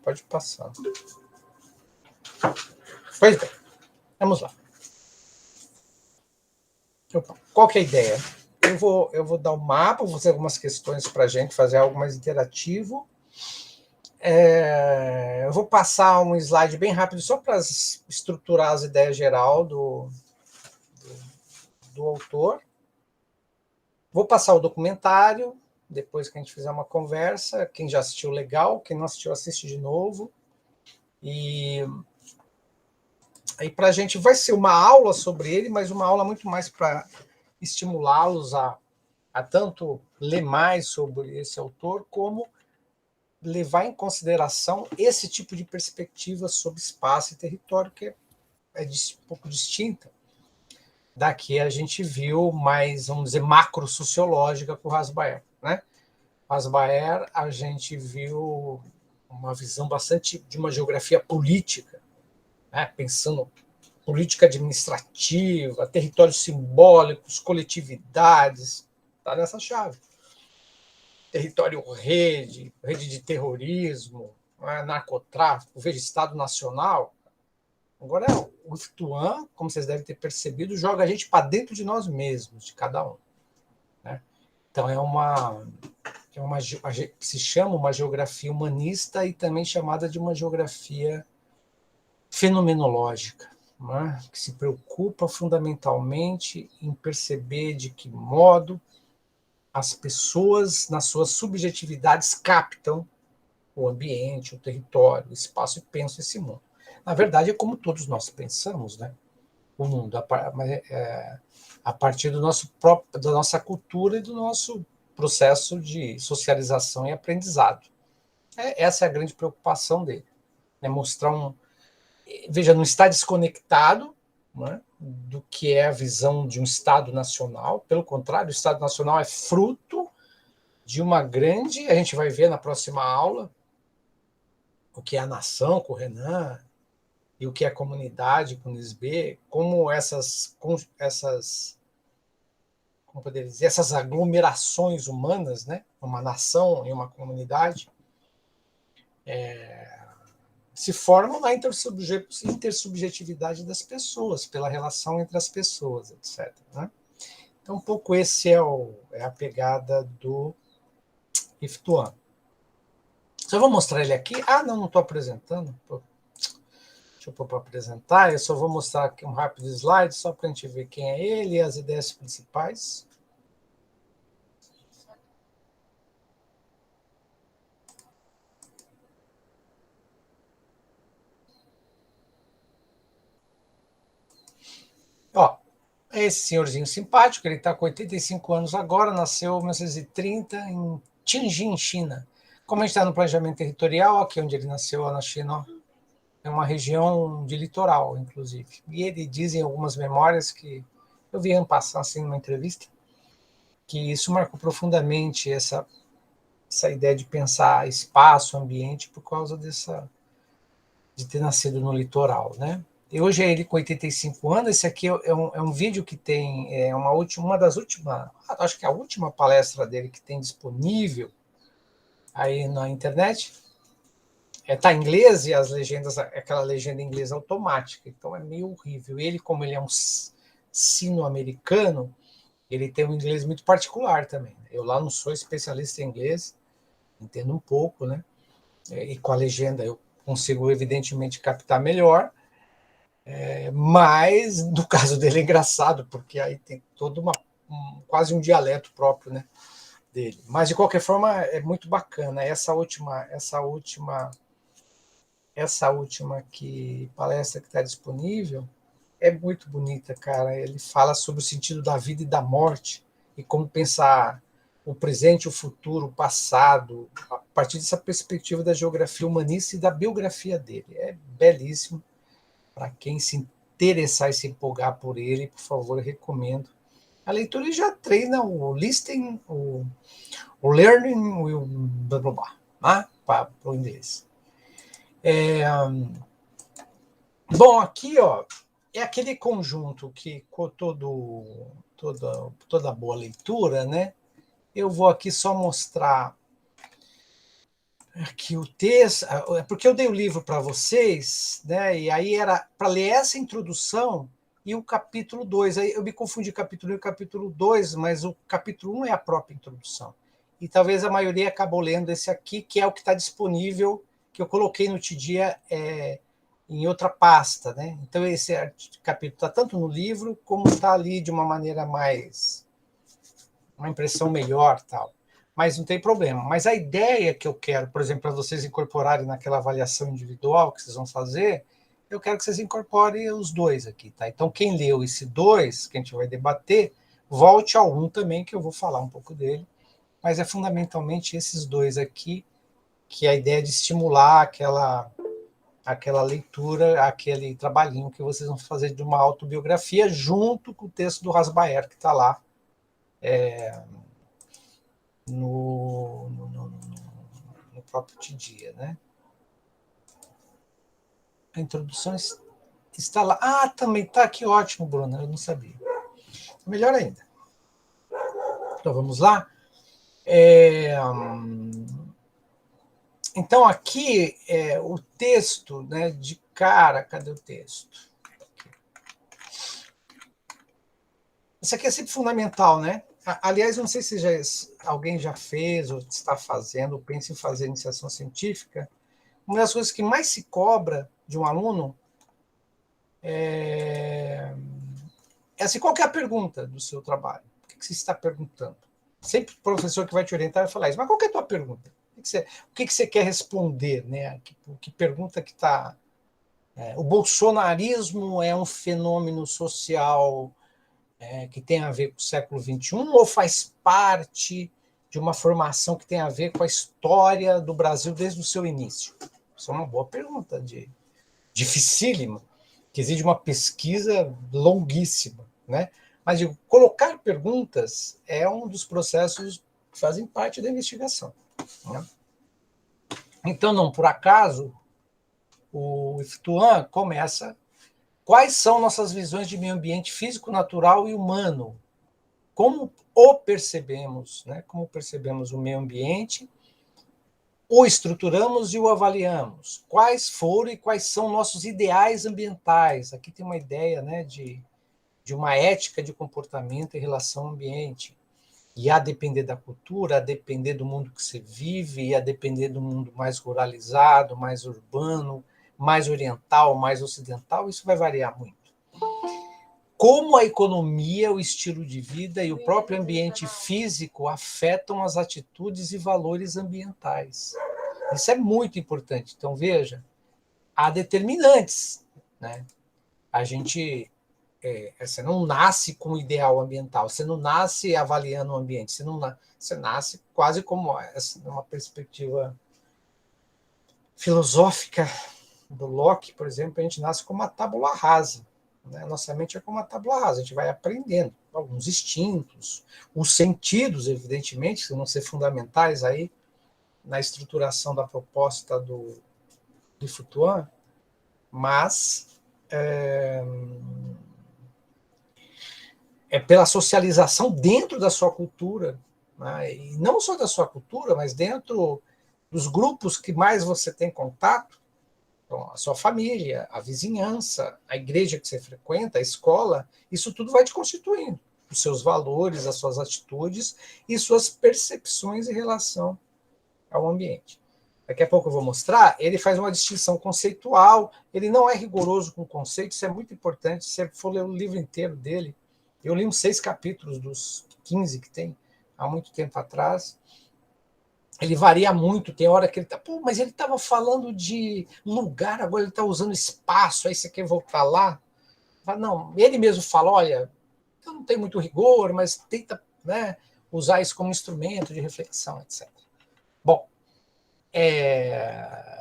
pode passar. Pois bem, vamos lá. Qual que é a ideia? Eu vou dar um mapa, vou fazer algumas questões para a gente fazer algo mais interativo. Eu vou passar um slide bem rápido só para estruturar as ideias geral do autor. Vou passar o documentário, depois que a gente fizer uma conversa. Quem já assistiu, legal. Quem não assistiu, assiste de novo. E aí para a gente vai ser uma aula sobre ele, mas uma aula muito mais para estimulá-los a tanto ler mais sobre esse autor, como levar em consideração esse tipo de perspectiva sobre espaço e território, que é um pouco distinta da que a gente viu mais, vamos dizer, macro-sociológica com o Rasbaer, né? Rasbaer, a gente viu uma visão bastante de uma geografia política, né? Pensando política administrativa, territórios simbólicos, coletividades, está nessa chave. Território rede de terrorismo, né? Narcotráfico, veja, Estado Nacional. Agora, o Ituan, como vocês devem ter percebido, joga a gente para dentro de nós mesmos, de cada um, né? Então, se chama uma geografia humanista e também chamada de uma geografia fenomenológica, né? Que se preocupa fundamentalmente em perceber de que modo as pessoas, nas suas subjetividades, captam o ambiente, o território, o espaço e pensam esse mundo. Na verdade, é como todos nós pensamos, né? O mundo, a partir da nossa cultura e do nosso processo de socialização e aprendizado. Essa é a grande preocupação dele, né? Mostrar veja, não está desconectado, né, do que é a visão de um Estado nacional. Pelo contrário, o Estado nacional é fruto de uma grande, a gente vai ver na próxima aula, o que é a nação com o Renan, e o que é a comunidade com o Nisbet, como como poderia dizer, essas aglomerações humanas, né, uma nação e uma comunidade, se formam na intersubjetividade das pessoas, pela relação entre as pessoas, etc. Né? Então, um pouco esse é a pegada do Iftuan. Só vou mostrar ele aqui. Não estou apresentando. Deixa eu pôr para apresentar. Eu só vou mostrar aqui um rápido slide, só para a gente ver quem é ele e as ideias principais. Esse senhorzinho simpático, ele está com 85 anos agora, nasceu em 1930 em Tianjin, China. Como a gente está no planejamento territorial, aqui onde ele nasceu, na China, é uma região de litoral, inclusive. E ele diz em algumas memórias que eu vi passar assim numa entrevista, que isso marcou profundamente essa ideia de pensar espaço, ambiente, por causa de ter nascido no litoral, né? E hoje é ele com 85 anos. Esse aqui é um vídeo que tem uma das últimas, acho que é a última palestra dele que tem disponível aí na internet. Está em inglês e as legendas, aquela legenda em inglês automática, então é meio horrível. Ele, como ele é um sino-americano, ele tem um inglês muito particular também. Eu lá não sou especialista em inglês, entendo um pouco, né? E com a legenda eu consigo evidentemente captar melhor, mas no caso dele é engraçado, porque aí tem todo quase um dialeto próprio, né, dele. Mas de qualquer forma é muito bacana. Essa última palestra que está disponível é muito bonita, cara. Ele fala sobre o sentido da vida e da morte e como pensar o presente, o futuro, o passado, a partir dessa perspectiva da geografia humanista e da biografia dele. É belíssimo. Para quem se interessar e se empolgar por ele, por favor, eu recomendo. A leitura ele já treina o listening, o learning e o blá blá blá, né? Para o inglês. Bom, aqui é aquele conjunto que com toda boa leitura, né? Eu vou aqui só mostrar Aqui o texto, porque eu dei o livro para vocês, né? E aí era para ler essa introdução e o capítulo 2. Aí eu me confundi capítulo 1 e capítulo 2, mas o capítulo 1 é a própria introdução. E talvez a maioria acabou lendo esse aqui, que é o que está disponível, que eu coloquei no Tidia em outra pasta, né? Então esse capítulo está tanto no livro como está ali de uma maneira mais, uma impressão melhor, tal. Mas não tem problema. Mas a ideia que eu quero, por exemplo, para vocês incorporarem naquela avaliação individual que vocês vão fazer, eu quero que vocês incorporem os dois aqui, tá? Então, quem leu esse 2, que a gente vai debater, volte ao 1 também, que eu vou falar um pouco dele. Mas é fundamentalmente esses dois aqui, que é a ideia de estimular aquela leitura, aquele trabalhinho que vocês vão fazer de uma autobiografia, junto com o texto do Rasbaer, que está lá no próprio Tidia, né? A introdução está lá. Ah, também está aqui, ótimo, Bruna, eu não sabia. Melhor ainda. Então, vamos lá. Então, aqui o texto, né, de cara, cadê o texto? Isso aqui é sempre fundamental, né? Aliás, não sei se alguém já fez, ou está fazendo, ou pensa em fazer iniciação científica. Uma das coisas que mais se cobra de um aluno é assim, qual que é a pergunta do seu trabalho? O que você está perguntando? Sempre o professor que vai te orientar vai falar isso, mas qual que é a tua pergunta? O que você quer responder? Né? Que pergunta que está... o bolsonarismo é um fenômeno social que tem a ver com o século XXI ou faz parte de uma formação que tem a ver com a história do Brasil desde o seu início? Isso é uma boa pergunta, dificílima, que exige uma pesquisa longuíssima, né? Mas digo, colocar perguntas é um dos processos que fazem parte da investigação, né? Então, não por acaso, o Iftuan começa: quais são nossas visões de meio ambiente físico, natural e humano? Como o percebemos, né? Como percebemos o meio ambiente, o estruturamos e o avaliamos. Quais foram e quais são nossos ideais ambientais? Aqui tem uma ideia, né, de uma ética de comportamento em relação ao ambiente. E a depender da cultura, a depender do mundo que você vive, e a depender do mundo mais ruralizado, mais urbano, mais oriental, mais ocidental, isso vai variar muito. Como a economia, o estilo de vida e o próprio ambiente físico afetam as atitudes e valores ambientais. Isso é muito importante. Então, veja, há determinantes, né? A gente... você não nasce com o ideal ambiental, você não nasce avaliando o ambiente, você nasce quase como uma perspectiva filosófica do Locke, por exemplo, a gente nasce como uma tábula rasa. Né? Nossa mente é como uma tábula rasa, a gente vai aprendendo alguns instintos, os sentidos, evidentemente, que vão ser fundamentais aí na estruturação da proposta de Foucault, mas pela socialização dentro da sua cultura, né? E não só da sua cultura, mas dentro dos grupos que mais você tem contato, então, a sua família, a vizinhança, a igreja que você frequenta, a escola, isso tudo vai te constituindo, os seus valores, as suas atitudes e suas percepções em relação ao ambiente. Daqui a pouco eu vou mostrar, ele faz uma distinção conceitual, ele não é rigoroso com conceitos, isso é muito importante, se você for ler o livro inteiro dele, eu li uns 6 capítulos dos 15 que tem, há muito tempo atrás. Ele varia muito, tem hora que ele está... Pô, mas ele estava falando de lugar, agora ele está usando espaço, aí você quer voltar lá? Não, ele mesmo fala, olha, eu não tenho muito rigor, mas tenta, né, usar isso como instrumento de reflexão, etc. Bom,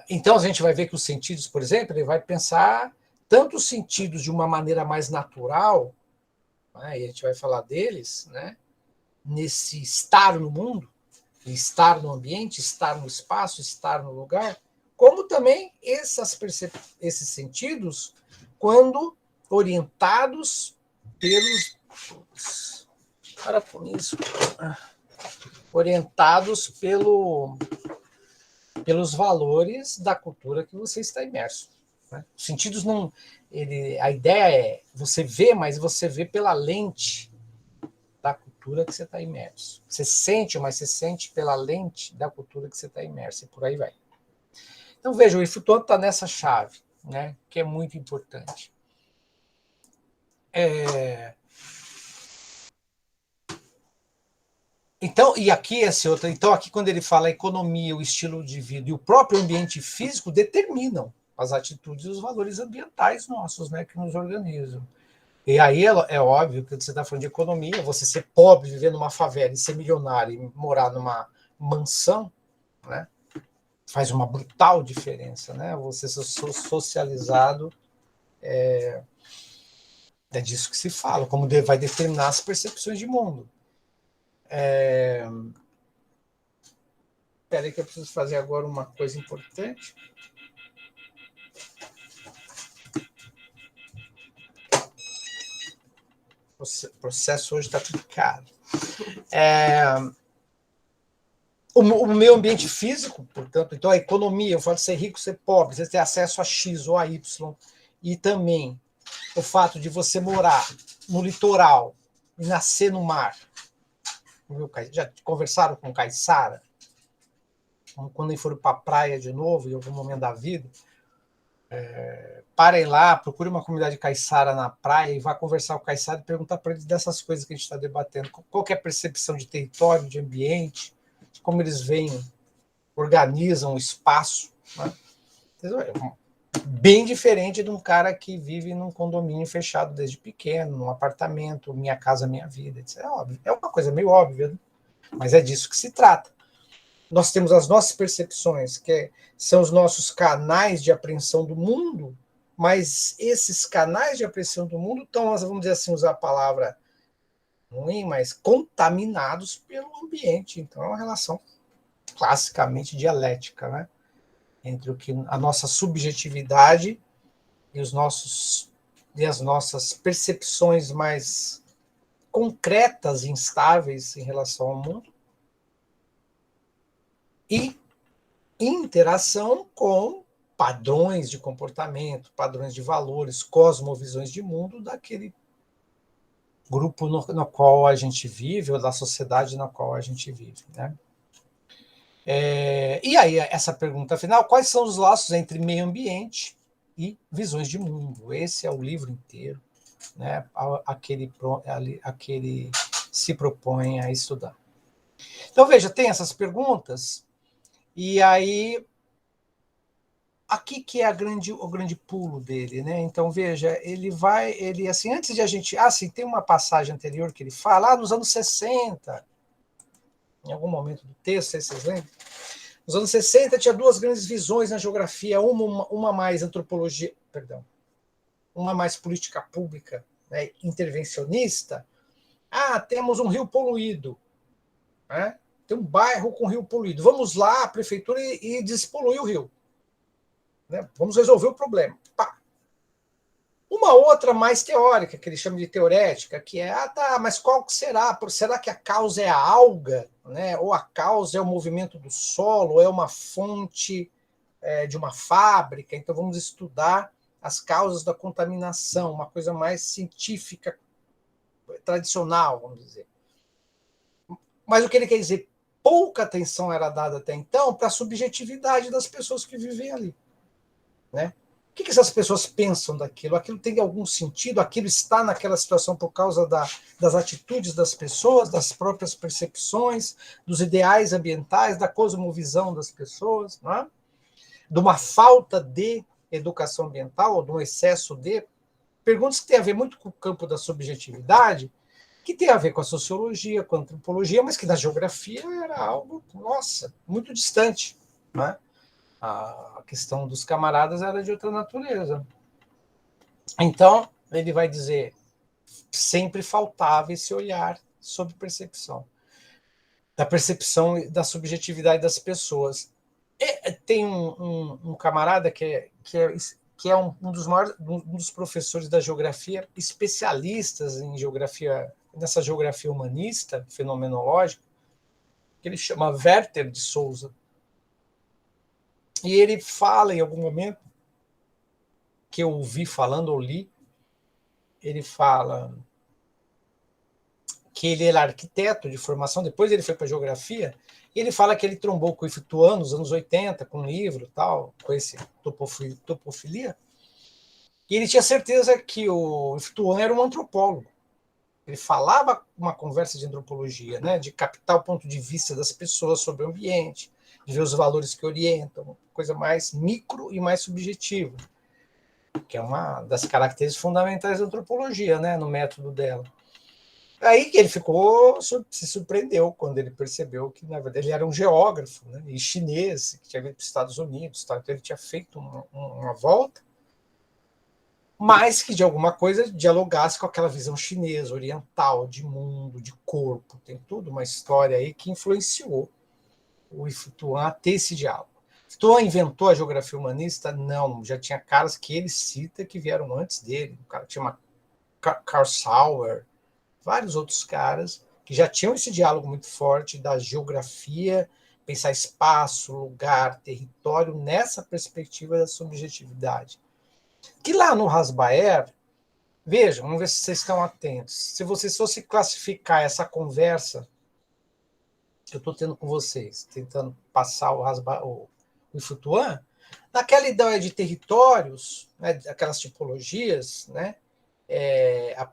então a gente vai ver que os sentidos, por exemplo, ele vai pensar tanto os sentidos de uma maneira mais natural, né, e a gente vai falar deles, né, nesse estar no mundo, estar no ambiente, estar no espaço, estar no lugar, como também esses sentidos, quando orientados pelos... Para com isso. Orientados pelos valores da cultura que você está imerso. Né? Os sentidos não... a ideia é você vê, mas você vê pela lente da cultura que você está imerso. Você sente, mas você sente pela lente da cultura que você está imerso, e por aí vai. Então, veja, o Ifutô está nessa chave, né, que é muito importante. Então, e aqui esse outro, então aqui quando ele fala a economia, o estilo de vida e o próprio ambiente físico determinam as atitudes e os valores ambientais nossos, né, que nos organizam. E aí é óbvio que você está falando de economia, você ser pobre, viver numa favela e ser milionário e morar numa mansão, né, faz uma brutal diferença, né? Você ser socializado é disso que se fala, como vai determinar as percepções de mundo. Espera aí que eu preciso fazer agora uma coisa importante. O processo hoje está tudo caro. O meio ambiente físico, portanto, então a economia, eu falo de ser rico, ser pobre, você ter acesso a X ou a Y, e também o fato de você morar no litoral e nascer no mar. Já conversaram com o Caiçara? Quando eles foram para a praia de novo, em algum momento da vida, parem lá, procure uma comunidade caiçara na praia e vá conversar com o caiçara e perguntar para eles dessas coisas que a gente está debatendo. Qual que é a percepção de território, de ambiente, como eles veem, organizam o espaço. Né? Bem diferente de um cara que vive num condomínio fechado desde pequeno, num apartamento, minha casa, minha vida. Isso é óbvio. É uma coisa meio óbvia, né? Mas é disso que se trata. Nós temos as nossas percepções, que são os nossos canais de apreensão do mundo, mas esses canais de apreensão do mundo estão, vamos dizer assim, usar a palavra ruim, mas contaminados pelo ambiente. Então é uma relação classicamente dialética, né? Entre o que a nossa subjetividade e as nossas percepções mais concretas e instáveis em relação ao mundo e interação com padrões de comportamento, padrões de valores, cosmovisões de mundo daquele grupo no qual a gente vive, ou da sociedade na qual a gente vive. Né? E aí, essa pergunta final, quais são os laços entre meio ambiente e visões de mundo? Esse é o livro inteiro, né? Aquele se propõe a estudar. Então, veja, tem essas perguntas, e aí aqui que é o grande pulo dele, né? Então, veja, ele assim, antes de a gente, sim, tem uma passagem anterior que ele fala, nos anos 60, em algum momento do texto, se vocês lembram, nos anos 60 tinha duas grandes visões na geografia, uma mais antropologia, perdão, uma mais política pública, né, intervencionista. Temos um rio poluído, né? Tem um bairro com rio poluído. Vamos lá, a prefeitura, e despoluir o rio. Né? Vamos resolver o problema. Pá. Uma outra mais teórica, que eles chamam de teorética, que é, mas qual será? Será que a causa é a alga? Né? Ou a causa é o movimento do solo? Ou é uma fonte de uma fábrica? Então vamos estudar as causas da contaminação, uma coisa mais científica, tradicional, vamos dizer. Mas o que ele quer dizer? Pouca atenção era dada até então para a subjetividade das pessoas que vivem ali. Né? O que essas pessoas pensam daquilo? Aquilo tem algum sentido? Aquilo está naquela situação por causa das atitudes das pessoas, das próprias percepções, dos ideais ambientais, da cosmovisão das pessoas, não é? De uma falta de educação ambiental, ou de um excesso de... Perguntas que têm a ver muito com o campo da subjetividade, que tem a ver com a sociologia, com a antropologia, mas que na geografia era algo, nossa, muito distante, não é? A questão dos camaradas era de outra natureza. Então, ele vai dizer, sempre faltava esse olhar sobre percepção, da percepção e da subjetividade das pessoas. E tem um camarada que é um dos maiores, um dos professores da geografia, especialistas em geografia, nessa geografia humanista, fenomenológica, que ele chama Werther de Souza. E ele fala em algum momento, que eu ouvi falando ou li, ele fala que ele era arquiteto de formação, depois ele foi para geografia, e ele fala que ele trombou com o Ifituan nos anos 80, com um livro tal, com esse topofilia, e ele tinha certeza que o Ifituan era um antropólogo. Ele falava uma conversa de antropologia, né, de captar o ponto de vista das pessoas sobre o ambiente, de ver os valores que orientam, coisa mais micro e mais subjetiva, que é uma das características fundamentais da antropologia, né, no método dela. Aí que ele se surpreendeu quando ele percebeu que, na verdade, ele era um geógrafo, né, e chinês, que tinha vindo para os Estados Unidos, tá? Então ele tinha feito uma volta, mas que de alguma coisa dialogasse com aquela visão chinesa, oriental, de mundo, de corpo. Tem tudo uma história aí que influenciou o Ifituan a ter esse diálogo. Ifituan inventou a geografia humanista? Não, já tinha caras que ele cita que vieram antes dele. O cara tinha uma Carl Sauer, vários outros caras que já tinham esse diálogo muito forte da geografia, pensar espaço, lugar, território, nessa perspectiva da subjetividade. Que lá no Rasbaer, vejam, vamos ver se vocês estão atentos. Se vocês fossem classificar essa conversa que eu estou tendo com vocês, tentando passar o Ifituan, naquela ideia de territórios, né, aquelas tipologias, né,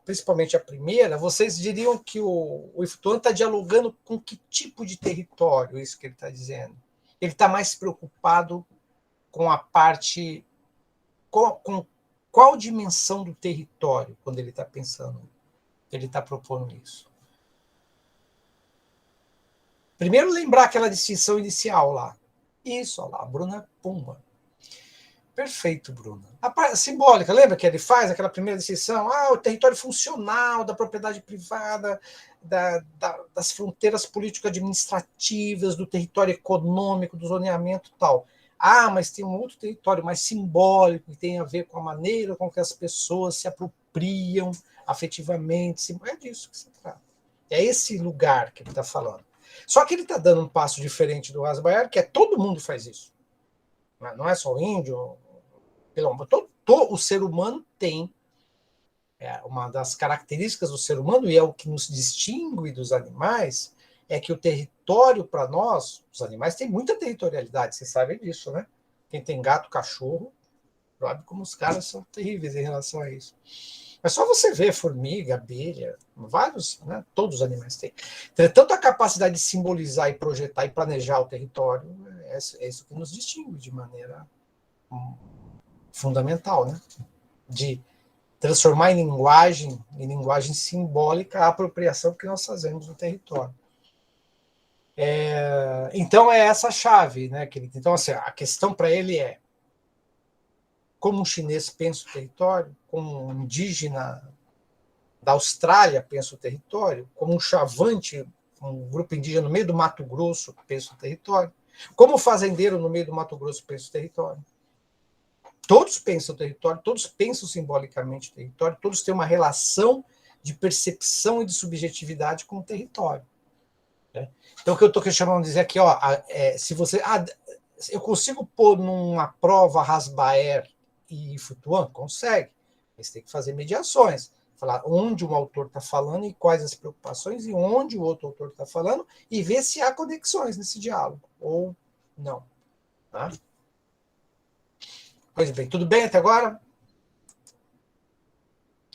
principalmente a primeira, vocês diriam que o Iftuan está dialogando com que tipo de território, isso que ele está dizendo? Ele está mais preocupado com a parte, com qual dimensão do território, quando ele está pensando, ele está propondo isso? Primeiro, lembrar aquela distinção inicial lá. Isso, olha lá, a Bruna Pumba. Perfeito, Bruna. A simbólica, lembra que ele faz aquela primeira distinção? O território funcional da propriedade privada, das fronteiras político-administrativas, do território econômico, do zoneamento e tal. Mas tem um outro território mais simbólico, que tem a ver com a maneira com que as pessoas se apropriam afetivamente. É disso que se trata. É esse lugar que ele está falando. Só que ele está dando um passo diferente do Rasbaer, que todo mundo faz isso. Não é só o índio. Todo o ser humano tem uma das características do ser humano, e é o que nos distingue dos animais, é que o território, para nós, os animais têm muita territorialidade, vocês sabem disso, né? Quem tem gato, cachorro, sabe como os caras são terríveis em relação a isso. É só você ver formiga, abelha, vários, né? Todos os animais têm. Tanto a capacidade de simbolizar e projetar e planejar o território, é isso que nos distingue de maneira fundamental, né? De transformar em linguagem simbólica, a apropriação que nós fazemos do território. Então, é essa chave, né? Então, assim, a questão para ele é como um chinês pensa o território, como um indígena da Austrália pensa o território, como um chavante, um grupo indígena no meio do Mato Grosso pensa o território, como o fazendeiro no meio do Mato Grosso pensa o território. Todos pensam o território, todos pensam simbolicamente o território, todos têm uma relação de percepção e de subjetividade com o território. Né? Então, o que eu estou chamando de dizer aqui, se você... eu consigo pôr numa prova Rasbaer e Ifituan? Consegue. Mas tem que fazer mediações. Falar onde um autor está falando e quais as preocupações, e onde o outro autor está falando, e ver se há conexões nesse diálogo, ou não. Tá? Pois bem, tudo bem até agora?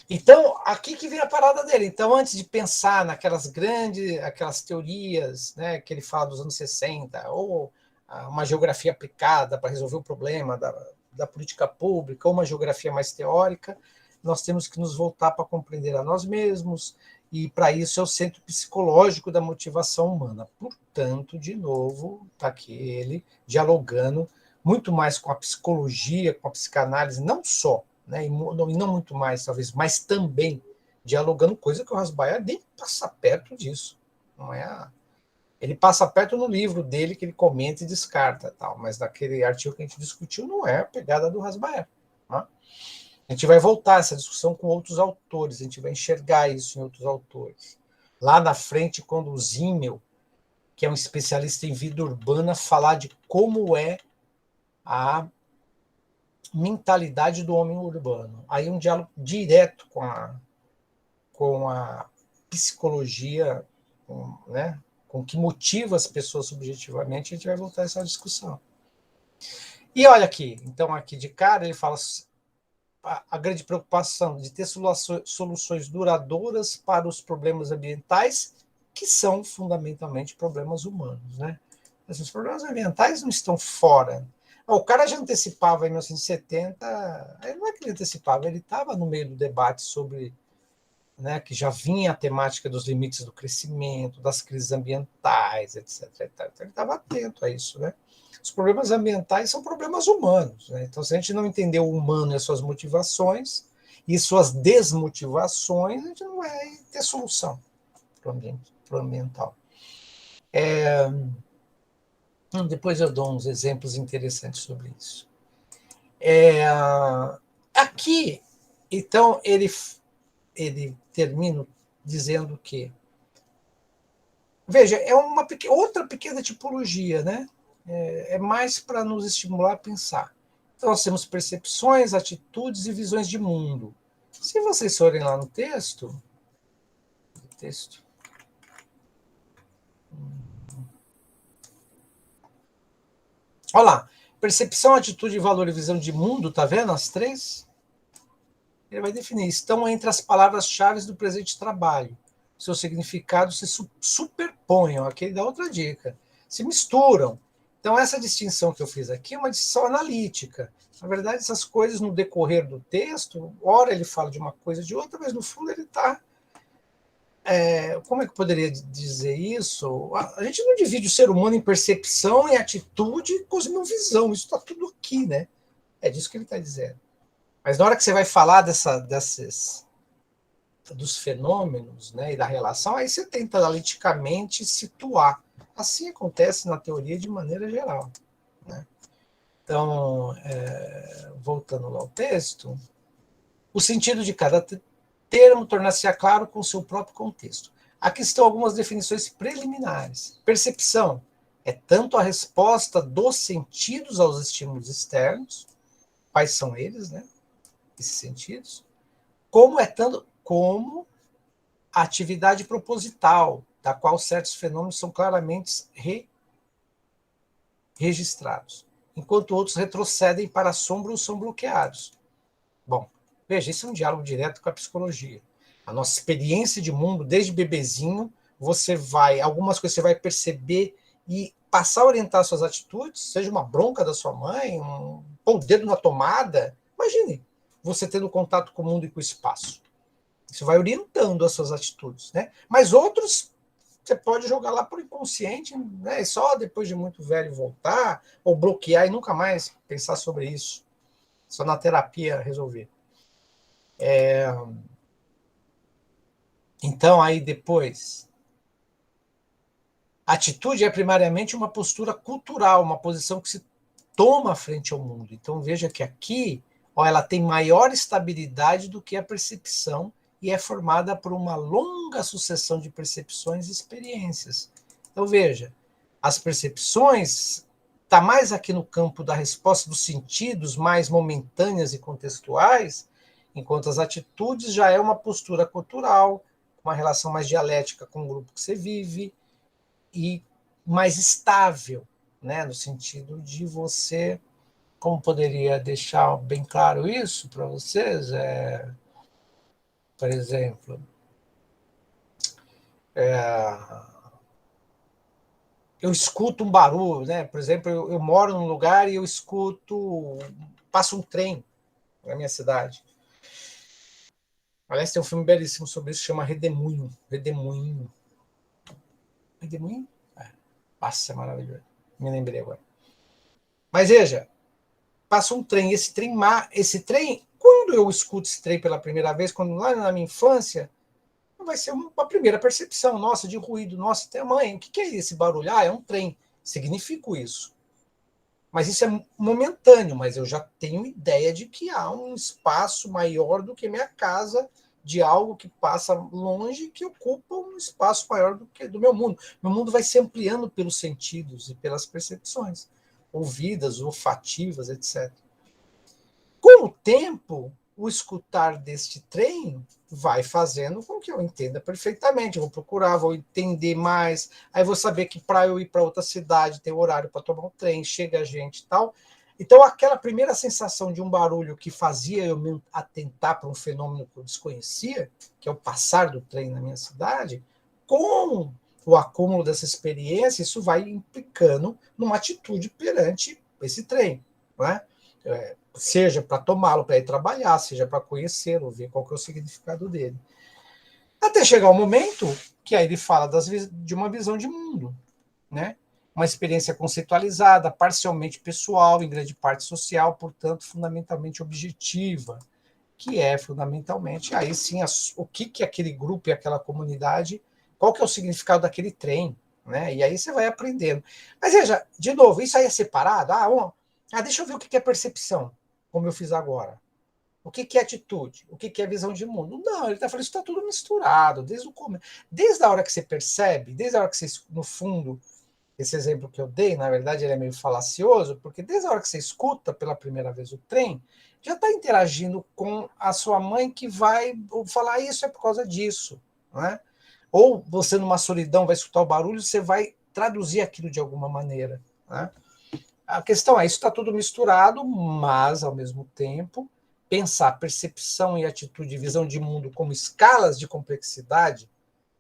Então, aqui que vem a parada dele. Então, antes de pensar aquelas teorias, né, que ele fala dos anos 60, ou uma geografia aplicada para resolver o problema da política pública, ou uma geografia mais teórica, nós temos que nos voltar para compreender a nós mesmos, e para isso é o centro psicológico da motivação humana. Portanto, de novo, está aqui ele dialogando muito mais com a psicologia, com a psicanálise, não só, né, e não muito mais, talvez, mas também dialogando, coisa que o Rasbaer nem passa perto disso. Não é ele passa perto no livro dele, que ele comenta e descarta, tal, mas naquele artigo que a gente discutiu não é a pegada do Rasbaer. Tá? A gente vai voltar a essa discussão com outros autores, a gente vai enxergar isso em outros autores. Lá na frente, quando o Zimmel, que é um especialista em vida urbana, falar de como é a mentalidade do homem urbano. Aí um diálogo direto com a psicologia, né, com o que motiva as pessoas subjetivamente, a gente vai voltar a essa discussão. E olha aqui, então aqui de cara ele fala a grande preocupação de ter soluções duradouras para os problemas ambientais, que são fundamentalmente problemas humanos, né? Mas os problemas ambientais não estão fora. O cara já antecipava em 1970, não é que ele antecipava, ele estava no meio do debate sobre, né, que já vinha a temática dos limites do crescimento, das crises ambientais, etc. Então, ele estava atento a isso, né? Os problemas ambientais são problemas humanos, né? Então, se a gente não entender o humano e as suas motivações e suas desmotivações, a gente não vai ter solução para o ambiental. Depois eu dou uns exemplos interessantes sobre isso. Aqui, então, ele termina dizendo que, veja, é uma outra pequena tipologia, né? É mais para nos estimular a pensar. Então, nós temos percepções, atitudes e visões de mundo. Se vocês forem lá no texto. Olha lá. Percepção, atitude, valor e visão de mundo, tá vendo as três? Ele vai definir. Estão entre as palavras-chave do presente trabalho. Seus significados se superpõem. Aqui ele dá outra dica. Se misturam. Então, essa distinção que eu fiz aqui é uma distinção analítica. Na verdade, essas coisas, no decorrer do texto, ora ele fala de uma coisa de outra, mas no fundo ele está... como é que eu poderia dizer isso? A gente não divide o ser humano em percepção, em atitude e cosmovisão. Isso está tudo aqui, né? É disso que ele está dizendo. Mas na hora que você vai falar dos fenômenos, né, e da relação, aí você tenta analiticamente situar. Assim acontece na teoria de maneira geral, né? Então, voltando lá ao texto, o sentido de cada termo tornar-se claro com o seu próprio contexto. Aqui estão algumas definições preliminares. Percepção é tanto a resposta dos sentidos aos estímulos externos, quais são eles, né? Esses sentidos, como a atividade proposital, da qual certos fenômenos são claramente registrados, enquanto outros retrocedem para a sombra ou são bloqueados. Bom, veja, isso é um diálogo direto com a psicologia. A nossa experiência de mundo, desde bebezinho, algumas coisas você vai perceber e passar a orientar suas atitudes, seja uma bronca da sua mãe, pôr o dedo na tomada. Imagine você tendo contato com o mundo e com o espaço. Isso vai orientando as suas atitudes, né? Mas outros você pode jogar lá para o inconsciente, né? E só depois de muito velho voltar, ou bloquear e nunca mais pensar sobre isso. Só na terapia resolver. Então, aí depois, a atitude é primariamente uma postura cultural, uma posição que se toma frente ao mundo. Então, veja que aqui, ela tem maior estabilidade do que a percepção e é formada por uma longa sucessão de percepções e experiências. Então, veja, as percepções está mais aqui no campo da resposta dos sentidos, mais momentâneas e contextuais, enquanto as atitudes já é uma postura cultural, uma relação mais dialética com o grupo que você vive e mais estável, né, no sentido de você, como poderia deixar bem claro isso para vocês, por exemplo, eu escuto um barulho, né? Por exemplo, eu moro num lugar e eu escuto, passa um trem na minha cidade. Aliás, tem um filme belíssimo sobre isso, chama Redemoinho. Redemoinho. Redemoinho? Nossa, é maravilhoso. Me lembrei agora. Mas veja, passa um trem. Esse trem, quando eu escuto esse trem pela primeira vez, quando lá na minha infância, vai ser uma primeira percepção, nossa, de ruído, nossa, tem mãe, o que é esse barulho? É um trem. Significa isso. Mas isso é momentâneo, mas eu já tenho ideia de que há um espaço maior do que minha casa, de algo que passa longe, que ocupa um espaço maior do que do meu mundo. Meu mundo vai se ampliando pelos sentidos e pelas percepções. ouvidas, olfativas, etc. Com o tempo, o escutar deste trem vai fazendo com que eu entenda perfeitamente. Eu vou procurar, vou entender mais, aí vou saber que para eu ir para outra cidade tem horário para tomar um trem, chega a gente e tal. Então, aquela primeira sensação de um barulho que fazia eu me atentar para um fenômeno que eu desconhecia, que é o passar do trem na minha cidade, com o acúmulo dessa experiência, isso vai implicando numa atitude perante esse trem, não é? Seja para tomá-lo para ir trabalhar, seja para conhecê-lo, ver qual que é o significado dele. Até chegar o momento que aí ele fala de uma visão de mundo, né? Uma experiência conceitualizada, parcialmente pessoal, em grande parte social, portanto, fundamentalmente objetiva, que é fundamentalmente, aí sim, o que aquele grupo e aquela comunidade, qual que é o significado daquele trem, né? E aí você vai aprendendo. Mas veja, de novo, isso aí é separado? Deixa eu ver o que é percepção, como eu fiz agora. O que é atitude? O que é visão de mundo? Não, ele está falando isso está tudo misturado, desde o começo. Desde a hora que você percebe, desde a hora que você, no fundo, esse exemplo que eu dei, na verdade, ele é meio falacioso, porque desde a hora que você escuta pela primeira vez o trem, já está interagindo com a sua mãe que vai falar isso é por causa disso, né? Ou você numa solidão vai escutar o barulho, você vai traduzir aquilo de alguma maneira, né? A questão é, isso está tudo misturado, mas, ao mesmo tempo, pensar percepção e atitude e visão de mundo como escalas de complexidade,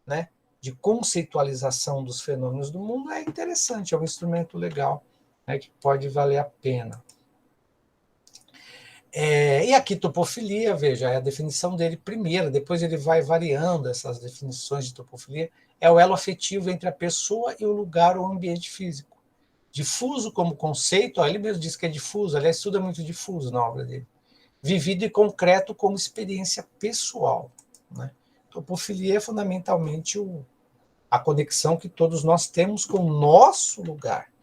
né, de conceitualização dos fenômenos do mundo é interessante, é um instrumento legal, né, que pode valer a pena. E aqui, topofilia, veja, é a definição dele primeira, depois ele vai variando essas definições de topofilia, é o elo afetivo entre a pessoa e o lugar ou ambiente físico. Difuso como conceito, ele mesmo diz que é difuso, aliás, tudo é muito difuso na obra dele. Vivido e concreto como experiência pessoal, né? Topofilia é fundamentalmente a conexão que todos nós temos com o nosso lugar.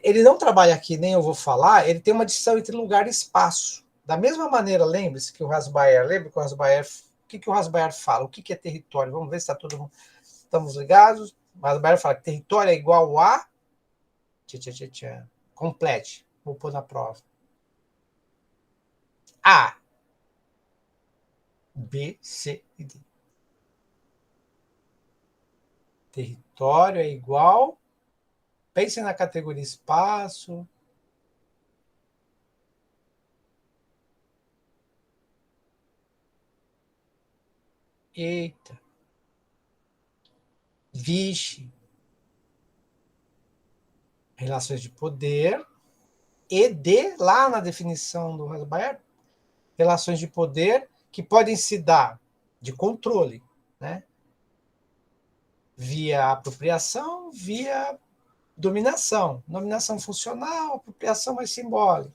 Ele não trabalha aqui, nem eu vou falar, ele tem uma distinção entre lugar e espaço. Da mesma maneira, lembre-se que o Rasbaer, lembra que o Rasbaer, o que o Rasbaer fala? O que é território? Vamos ver se está todo mundo, estamos ligados. O Rasbaer fala que território é igual a... Complete. Vou pôr na prova. A, B, C e D. Território é igual... Pense na categoria espaço. Eita. Vixe. Relações de poder. E de, lá na definição do Rasbaer, relações de poder que podem se dar de controle, né? Via apropriação, via dominação. Dominação funcional, apropriação mais simbólica.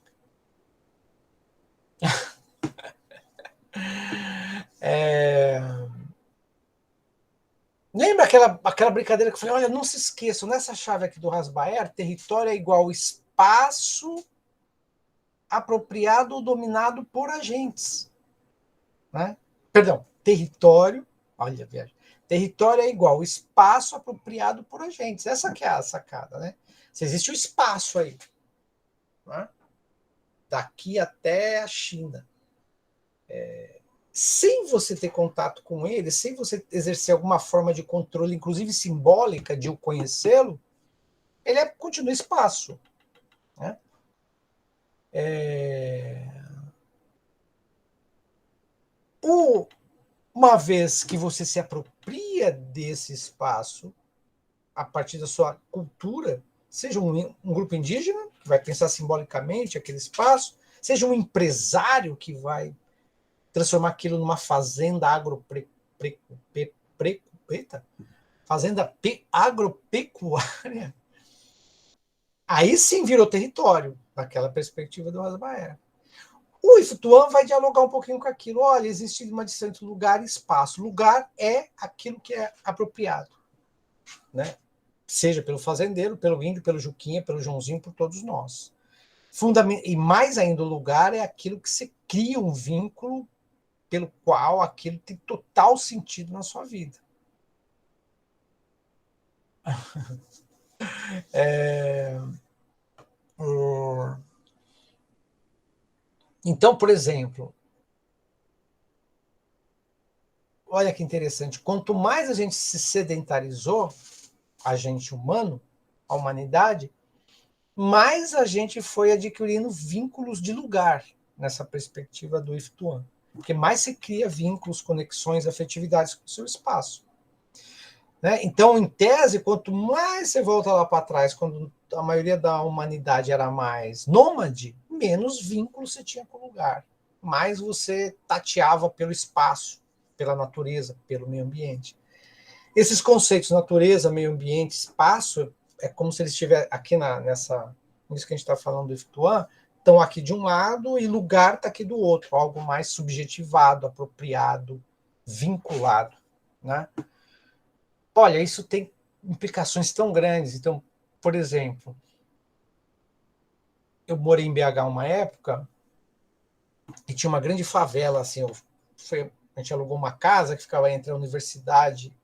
Lembra aquela brincadeira que eu falei? Olha, não se esqueçam, nessa chave aqui do Rasbaer, território é igual espaço apropriado ou dominado por agentes. Né? Perdão, território, olha, viagem. Território é igual espaço apropriado por agentes. Essa que é a sacada, né? Se existe um espaço aí, né? Daqui até a China. Sem você ter contato com ele, sem você exercer alguma forma de controle, inclusive simbólica, de o conhecê-lo, ele continua espaço. Né? Uma vez que você se apropria desse espaço, a partir da sua cultura, seja um grupo indígena, que vai pensar simbolicamente aquele espaço, seja um empresário que vai transformar aquilo numa fazenda agropecuária, aí sim virou território, naquela perspectiva do Rasbaer. O Iftuan vai dialogar um pouquinho com aquilo. Olha, existe uma distância entre lugar e espaço. Lugar é aquilo que é apropriado, né? Seja pelo fazendeiro, pelo índio, pelo Juquinha, pelo Joãozinho, por todos nós. E mais ainda, o lugar é aquilo que você cria um vínculo pelo qual aquilo tem total sentido na sua vida. Então, por exemplo, olha que interessante, quanto mais a gente se sedentarizou, a gente humano, a humanidade, mais a gente foi adquirindo vínculos de lugar nessa perspectiva do If to One. Porque mais se cria vínculos, conexões, afetividades com o seu espaço. Né? Então, em tese, quanto mais você volta lá para trás, quando a maioria da humanidade era mais nômade, menos vínculo você tinha com o lugar. Mais você tateava pelo espaço, pela natureza, pelo meio ambiente. Esses conceitos, natureza, meio ambiente, espaço, é como se eles estivessem aqui nisso que a gente está falando do Iftuan, estão aqui de um lado e lugar está aqui do outro, algo mais subjetivado, apropriado, vinculado. Né? Olha, isso tem implicações tão grandes. Então, por exemplo, eu morei em BH uma época e tinha uma grande favela, assim, a gente alugou uma casa que ficava entre a universidade,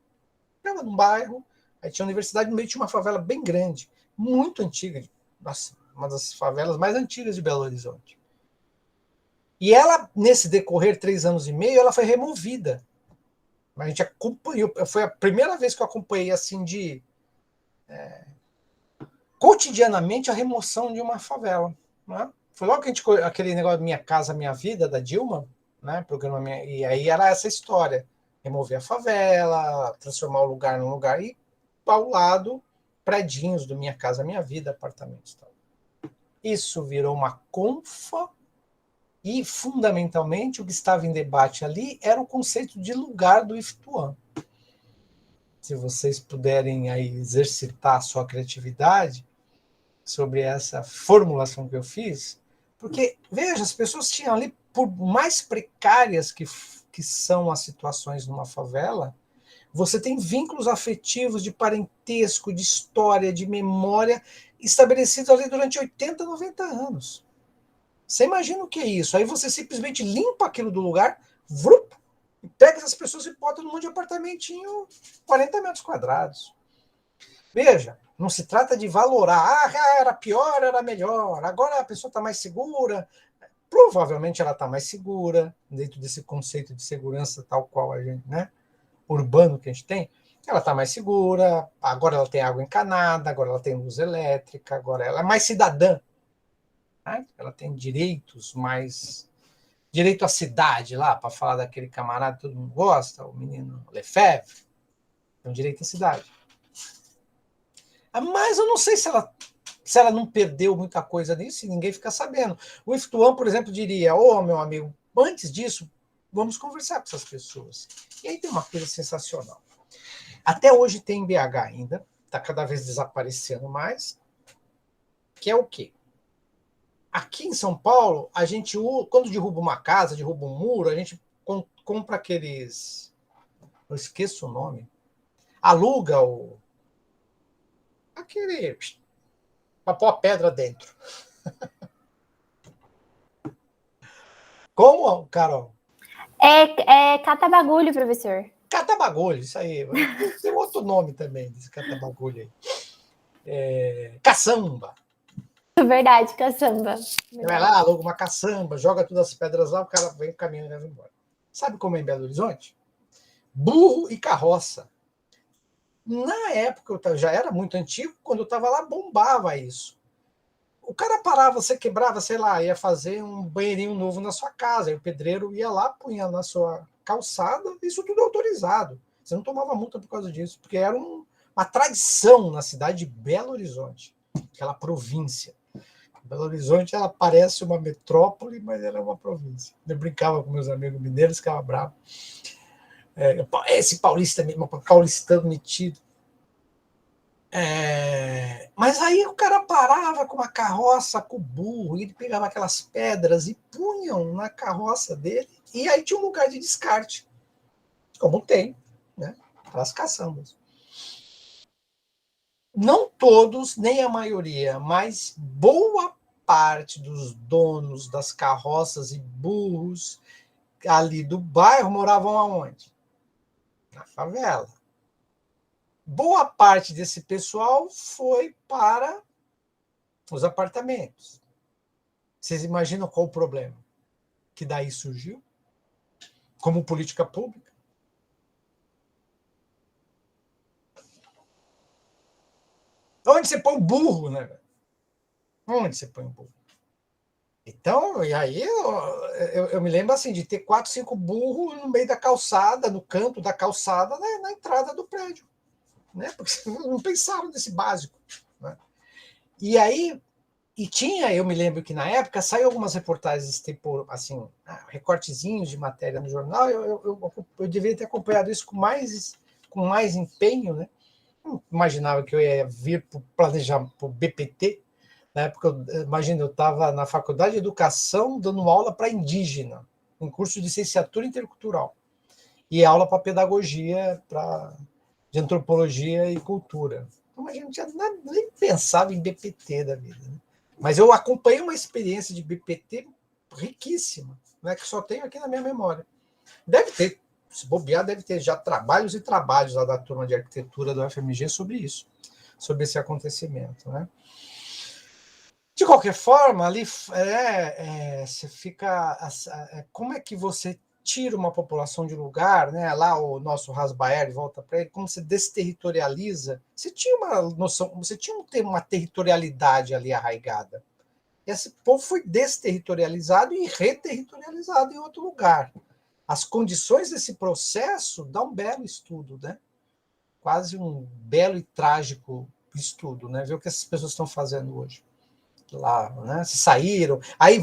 ficava num bairro, aí tinha a universidade no meio, tinha uma favela bem grande, muito antiga, nossa, uma das favelas mais antigas de Belo Horizonte. E ela, nesse decorrer, 3 anos e meio, ela foi removida. A gente acompanhou, foi a primeira vez que eu acompanhei, assim, cotidianamente, a remoção de uma favela. Né? Foi logo que a gente, aquele negócio Minha Casa Minha Vida, da Dilma, né? Programa Minha, e aí era essa história, remover a favela, transformar o lugar num lugar, e ao lado, predinhos do Minha Casa Minha Vida, apartamentos. Tal. Isso virou uma confa, e, fundamentalmente, o que estava em debate ali era o conceito de lugar do Iftuan. Se vocês puderem aí exercitar a sua criatividade sobre essa formulação que eu fiz, porque, veja, as pessoas tinham ali, por mais precárias que são as situações numa favela, você tem vínculos afetivos de parentesco, de história, de memória, estabelecidos ali durante 80, 90 anos. Você imagina o que é isso? Aí você simplesmente limpa aquilo do lugar, vrup, e pega essas pessoas e bota num monte de apartamentinho, 40 metros quadrados. Veja, não se trata de valorar, era pior, era melhor, agora a pessoa está mais segura. Provavelmente ela está mais segura, dentro desse conceito de segurança tal qual a gente, né, urbano que a gente tem, ela está mais segura, agora ela tem água encanada, agora ela tem luz elétrica, agora ela é mais cidadã. Né? Ela tem direitos mais. Direito à cidade lá, para falar daquele camarada que todo mundo gosta, o menino Lefebvre, tem direito à cidade. Mas eu não sei se ela não perdeu muita coisa nisso e ninguém fica sabendo. O Iftuan, por exemplo, diria: ô, meu amigo, antes disso, vamos conversar com essas pessoas. E aí tem uma coisa sensacional. Até hoje tem em BH ainda, está cada vez desaparecendo mais, que é o quê? Aqui em São Paulo, a gente, quando derruba uma casa, derruba um muro, a gente compra aqueles. Eu esqueço o nome. Aluga aquele. Para pôr a pedra dentro. Como, Carol? É catabagulho, professor. Catabagulho, isso aí. Tem outro nome também desse catabagulho aí. Caçamba. Verdade, caçamba. Você vai Verdade. lá, aluga uma caçamba, joga todas as pedras lá, o cara vem caminhando e leva embora. Sabe como é em Belo Horizonte? Burro e carroça. Na época, eu já era muito antigo, quando eu estava lá, bombava isso. O cara parava, você quebrava, sei lá, ia fazer um banheirinho novo na sua casa, e o pedreiro ia lá, punha na sua calçada, isso tudo autorizado. Você não tomava multa por causa disso, porque era uma tradição na cidade de Belo Horizonte, aquela província. Belo Horizonte, ela parece uma metrópole, mas ela é uma província. Eu brincava com meus amigos mineiros, ficava bravo. Esse paulista, paulistano metido. Mas aí o cara parava com uma carroça com o burro, e ele pegava aquelas pedras e punham na carroça dele, e aí tinha um lugar de descarte, como tem, né, para as caçambas. Não todos, nem a maioria, mas boa parte dos donos das carroças e burros ali do bairro moravam aonde? Na favela. Boa parte desse pessoal foi para os apartamentos. Vocês imaginam qual o problema que daí surgiu como política pública? Onde você põe o burro, né? Onde você põe o burro? Então, e aí eu me lembro assim de ter 4, 5 burros no meio da calçada, no canto da calçada, né, na entrada do prédio, né? Porque não pensaram nesse básico, né? E aí, eu me lembro que na época saiu algumas reportagens, tipo, assim, recortezinhos de matéria no jornal, eu deveria ter acompanhado isso com mais empenho, né? Não imaginava que eu ia vir planejar para o BPT. Na época, imagina, eu estava na faculdade de educação dando aula para indígena, em curso de licenciatura intercultural, e aula para pedagogia, de antropologia e cultura. Então, a gente nem pensava em BPT da vida, né? Mas eu acompanhei uma experiência de BPT riquíssima, né, que só tenho aqui na minha memória. Deve ter, se bobear, deve ter já trabalhos e trabalhos lá da turma de arquitetura do FMG sobre isso, sobre esse acontecimento, né? De qualquer forma, ali você fica. Como é que você tira uma população de lugar, né? Lá o nosso Rasbaer volta para ele, como você desterritorializa. Você tinha uma noção, você tinha uma territorialidade ali arraigada. Esse povo foi desterritorializado e reterritorializado em outro lugar. As condições desse processo dá um belo estudo, né? Quase um belo e trágico estudo, né? Ver o que essas pessoas estão fazendo hoje lá, né? Se saíram, aí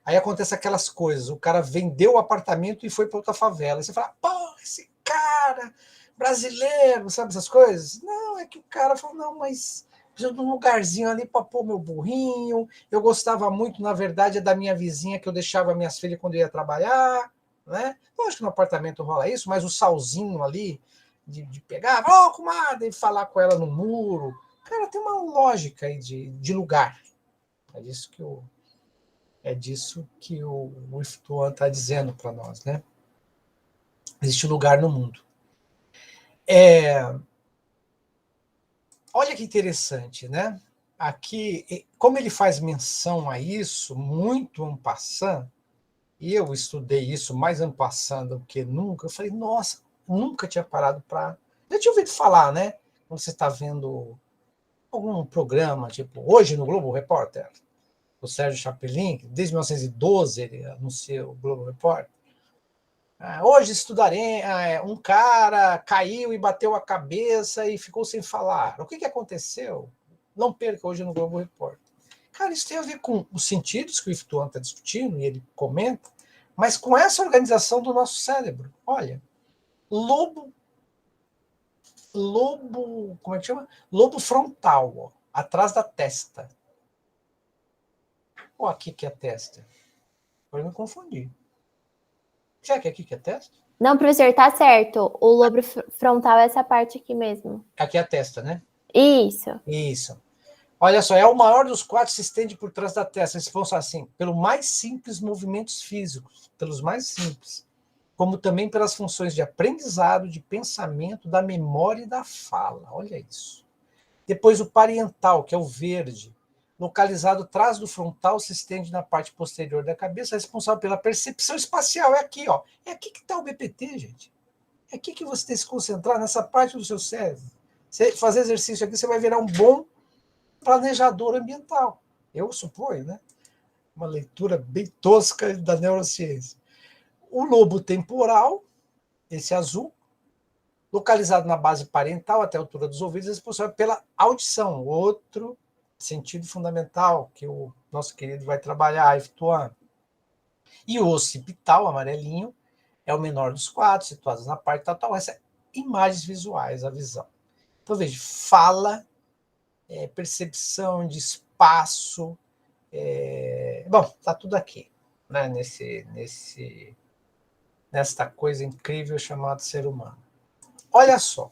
acontece aquelas coisas, o cara vendeu o apartamento e foi para outra favela, e você fala, pô, esse cara brasileiro, sabe essas coisas? Não, é que o cara falou, não, mas preciso de um lugarzinho ali para pôr meu burrinho, eu gostava muito, na verdade, da minha vizinha, que eu deixava minhas filhas quando eu ia trabalhar, né? Eu acho que no apartamento rola isso, mas o salzinho ali, de pegar, comadre, e falar com ela no muro. Cara, tem uma lógica aí de lugar. É disso que o Wolf Tuan está dizendo para nós, né? Existe lugar no mundo. Olha que interessante, né? Aqui, como ele faz menção a isso, muito en passant, e eu estudei isso mais en passant do que nunca, eu falei, nossa, nunca tinha parado para... Já tinha ouvido falar, né? Quando você está vendo algum programa, tipo, hoje no Globo Repórter, o Sérgio Chapelin, que desde 1912 ele anuncia o Globo Repórter. Hoje estudarei, um cara caiu e bateu a cabeça e ficou sem falar. O que aconteceu? Não perca hoje no Globo Repórter. Cara, isso tem a ver com os sentidos que o Iftuan está discutindo, e ele comenta, mas com essa organização do nosso cérebro. Olha, lobo, como é que chama? Lobo frontal, ó, atrás da testa. Ou aqui que é a testa? Agora eu me confundi. Será que é aqui que é a testa? Não, professor, tá certo. O lobo frontal é essa parte aqui mesmo. Aqui é a testa, né? Isso. Isso. Olha só, é o maior dos quatro, se estende por trás da testa. Eles pensam assim, pelo mais simples movimentos físicos, pelos mais simples, como também pelas funções de aprendizado, de pensamento, da memória e da fala. Olha isso. Depois o parietal, que é o verde, localizado atrás do frontal, se estende na parte posterior da cabeça, responsável pela percepção espacial. É aqui, ó. É aqui que está o BPT, gente. É aqui que você tem que se concentrar, nessa parte do seu cérebro. Você fazer exercício aqui, você vai virar um bom planejador ambiental. Eu suponho, né? Uma leitura bem tosca da neurociência. O lobo temporal, esse azul, localizado na base parental, até a altura dos ouvidos, é responsável pela audição, outro sentido fundamental que o nosso querido vai trabalhar, Iftuan. E o occipital, amarelinho, é o menor dos quatro, situado na parte total. Essa é imagens visuais, a visão. Então, veja, fala, percepção de espaço, bom, está tudo aqui, né? Nesta coisa incrível chamada ser humano. Olha só,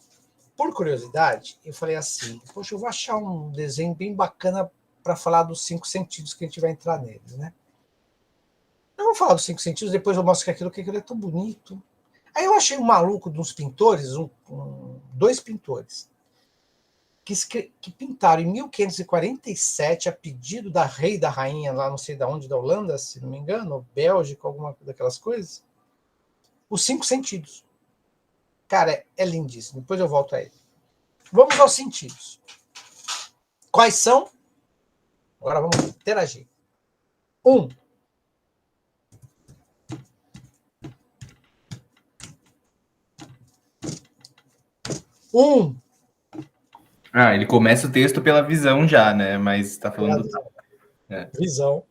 por curiosidade, eu falei assim, poxa, eu vou achar um desenho bem bacana para falar dos 5 sentidos que a gente vai entrar neles, né? Eu vou falar dos 5 sentidos, depois eu mostro que aquilo é tão bonito. Aí eu achei um maluco de uns pintores, 2 pintores. que pintaram em 1547, a pedido da rei e da rainha, lá não sei de onde, da Holanda, se não me engano, ou Bélgica, alguma daquelas coisas, os 5 sentidos. Cara, é lindíssimo. Depois eu volto a ele. Vamos aos sentidos. Quais são? Agora vamos interagir. 1. Ele começa o texto pela visão já, né? Mas está falando do... Visão.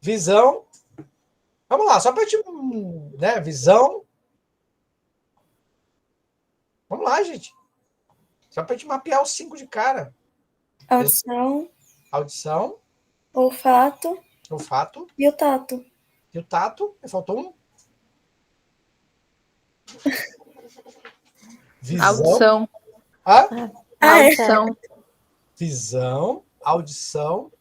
Visão. Vamos lá, só para te... Né, visão. Vamos lá, gente. Só para te mapear os 5 de cara. Audição. Audição. Olfato. Olfato. E o tato. E o tato. Faltou um. Visão. Audição. Audição. Visão. Audição.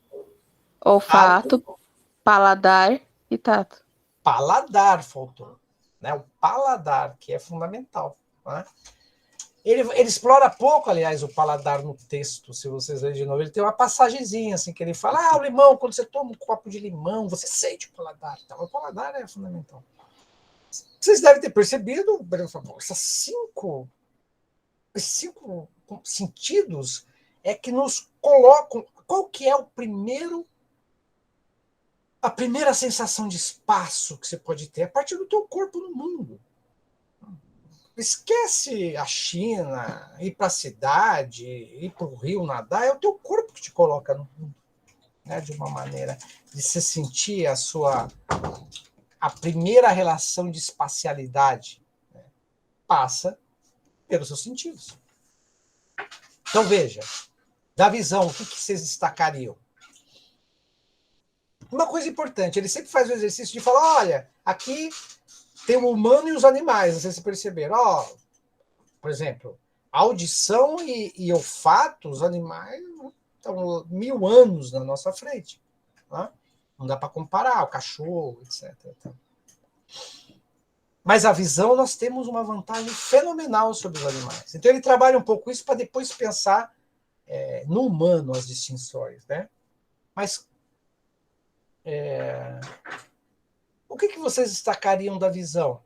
Olfato. Paladar e tato. Paladar faltou. Né? O paladar, que é fundamental. Né? Ele explora pouco, aliás, o paladar no texto, se vocês lerem de novo. Ele tem uma passagenzinha, assim, que ele fala, o limão, quando você toma um copo de limão, você sente o paladar. Então, o paladar é fundamental. Vocês devem ter percebido, esses 5 sentidos é que nos colocam... Qual que é a primeira sensação de espaço que você pode ter a partir do teu corpo no mundo? Esquece a China, ir para a cidade, ir para o rio nadar, é o teu corpo que te coloca no mundo, né? De uma maneira de se sentir a primeira relação de espacialidade, né? Passa pelos seus sentidos. Então veja, da visão, o que vocês destacariam? Uma coisa importante, ele sempre faz o exercício de falar, olha, aqui tem o humano e os animais, não sei se perceberam. Por exemplo, audição e olfato, os animais estão 1000 anos na nossa frente. Tá? Não dá para comparar, o cachorro, etc. Mas a visão, nós temos uma vantagem fenomenal sobre os animais. Então ele trabalha um pouco isso para depois pensar no humano as distinções. Né? Mas o que vocês destacariam da visão?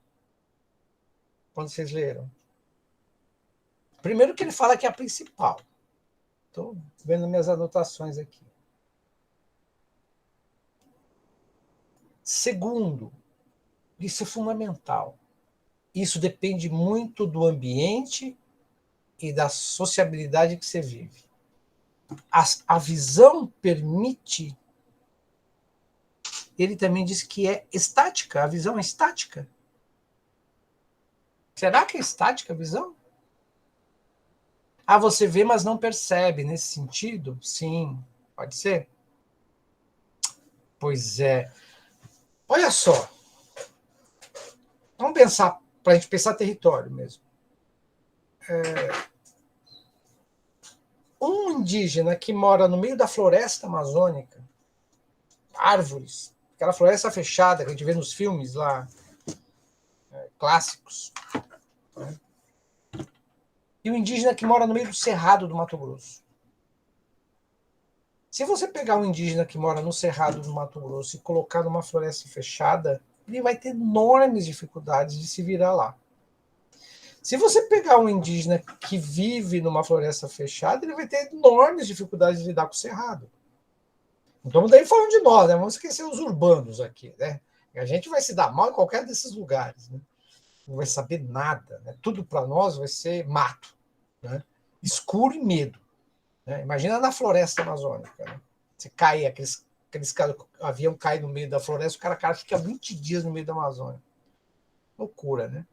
Quando vocês leram? Primeiro que ele fala que é a principal. Estou vendo minhas anotações aqui. Segundo, isso é fundamental. Isso depende muito do ambiente e da sociabilidade que você vive. A visão permite... Ele também diz que é estática, a visão é estática. Será que é estática a visão? Você vê, mas não percebe. Nesse sentido? Sim, pode ser. Pois é. Olha só. Vamos pensar, para a gente pensar território mesmo. Um indígena que mora no meio da floresta amazônica, árvores, aquela floresta fechada que a gente vê nos filmes lá, clássicos. Né? E o indígena que mora no meio do Cerrado do Mato Grosso. Se você pegar um indígena que mora no Cerrado do Mato Grosso e colocar numa floresta fechada, ele vai ter enormes dificuldades de se virar lá. Se você pegar um indígena que vive numa floresta fechada, ele vai ter enormes dificuldades de lidar com o Cerrado. Então, daí falando de nós, né? Vamos esquecer os urbanos aqui, né? A gente vai se dar mal em qualquer desses lugares, né? Não vai saber nada, né? Tudo para nós vai ser mato, né? Escuro e medo. Né? Imagina na floresta amazônica, né? Você cai, aqueles avião cai no meio da floresta, o cara fica 20 dias no meio da Amazônia. Loucura, né?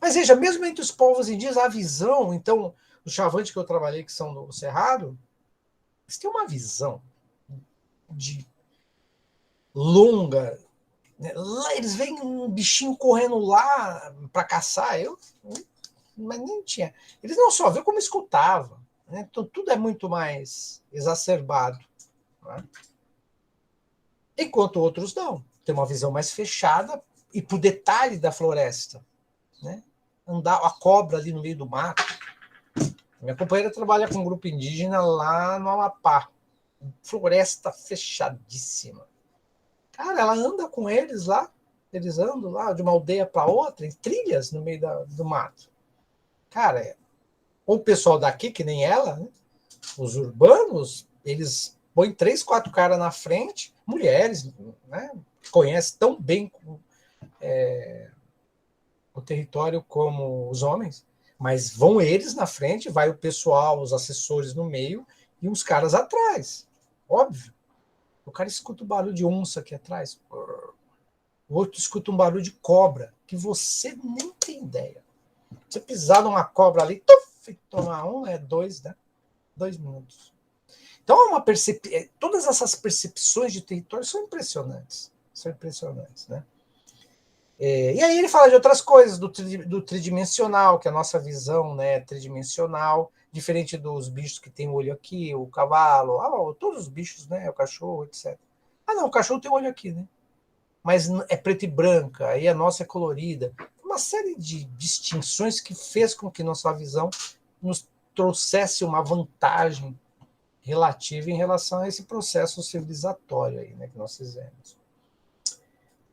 Mas veja, mesmo entre os povos indígenas, a visão, então, os chavantes que eu trabalhei, que são do Cerrado, eles têm uma visão de longa. Né? Lá eles veem um bichinho correndo lá para caçar, mas nem tinha. Eles não só viam como escutavam. Né? Então tudo é muito mais exacerbado. Né? Enquanto outros não. Tem uma visão mais fechada e para o detalhe da floresta. Né? Andar a cobra ali no meio do mato. Minha companheira trabalha com um grupo indígena lá no Amapá. Floresta fechadíssima. Cara, ela anda com eles lá. Eles andam lá de uma aldeia para outra, em trilhas no meio do mato. Cara, o pessoal daqui, que nem ela, né? Os urbanos, eles põem 3, 4 caras na frente, mulheres, né? Que conhecem tão bem o território como os homens, mas vão eles na frente, vai o pessoal, os assessores no meio e uns caras atrás. Óbvio. O cara escuta o barulho de onça aqui atrás. O outro escuta um barulho de cobra, que você nem tem ideia. Você pisar numa cobra ali, tuf, tomar um, 2, né? 2 minutos. Então, todas essas percepções de território são impressionantes. São impressionantes, né? E aí ele fala de outras coisas, do tridimensional, que a nossa visão, né, é tridimensional, diferente dos bichos que tem o olho aqui, o cavalo, todos os bichos, né, o cachorro, etc. Ah, não, o cachorro tem o olho aqui, né? Mas é preto e branca, aí a nossa é colorida. Uma série de distinções que fez com que nossa visão nos trouxesse uma vantagem relativa em relação a esse processo civilizatório aí, né, que nós fizemos.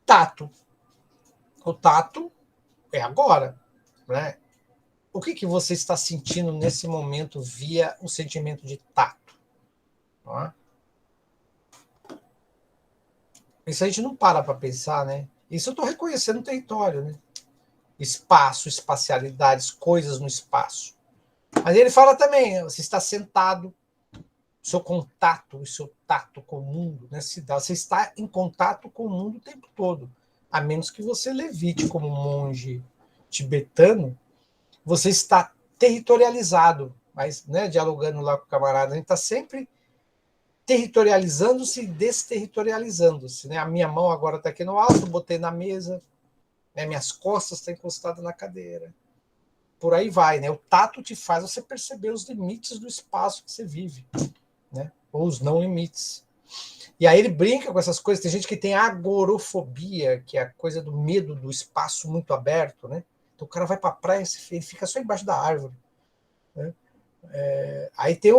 Tato. O tato é agora, né? O que você está sentindo nesse momento via o sentimento de tato? Não é? Isso a gente não para pensar, né? Isso eu estou reconhecendo o território, né? Espaço, espacialidades, coisas no espaço. Mas ele fala também, você está sentado, seu contato, o seu tato com o mundo, né? Você está em contato com o mundo o tempo todo. A menos que você levite como monge tibetano, você está territorializado. Mas, né, dialogando lá com o camarada, a gente está sempre territorializando-se e desterritorializando-se. Né? A minha mão agora está aqui no alto, botei na mesa, né? Minhas costas estão encostadas na cadeira. Por aí vai. Né? O tato te faz você perceber os limites do espaço que você vive, né? Ou os não limites. E aí ele brinca com essas coisas. Tem gente que tem agorofobia, que é a coisa do medo do espaço muito aberto, né? Então o cara vai para a praia e fica só embaixo da árvore, né? Aí tem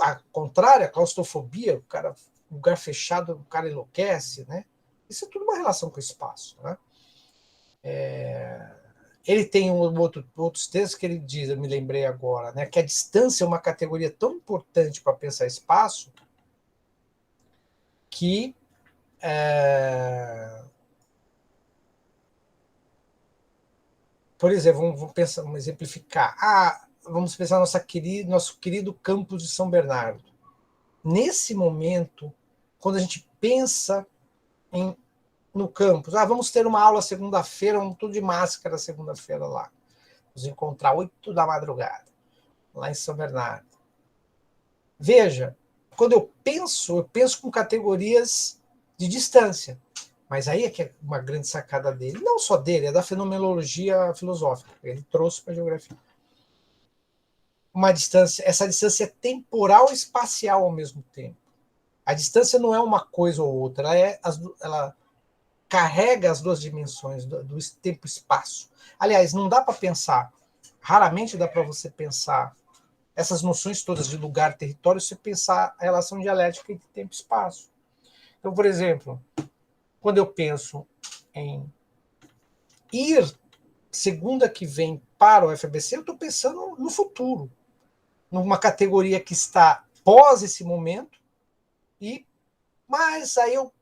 a contrária, a claustrofobia, o cara, lugar fechado, o cara enlouquece, né? Isso é tudo uma relação com o espaço, né? Ele tem outros textos que ele diz, eu me lembrei agora, né? Que a distância é uma categoria tão importante para pensar espaço que por exemplo, vamos exemplificar. Vamos pensar nosso querido campus de São Bernardo. Nesse momento, quando a gente pensa no campus, vamos ter uma aula segunda-feira, vamos tudo de máscara segunda-feira lá. Vamos encontrar 8 da madrugada, lá em São Bernardo. Veja, quando eu penso com categorias de distância. Mas aí é que é uma grande sacada dele. Não só dele, é da fenomenologia filosófica. Ele trouxe para a geografia. Essa distância é temporal e espacial ao mesmo tempo. A distância não é uma coisa ou outra, ela carrega as duas dimensões do tempo e espaço. Aliás, não dá para pensar, raramente dá para você pensar essas noções todas de lugar, território, se pensar a relação dialética entre tempo e espaço. Então, por exemplo, quando eu penso em ir segunda que vem para o FBC, eu estou pensando no futuro, numa categoria que está pós esse momento, mas aí eu,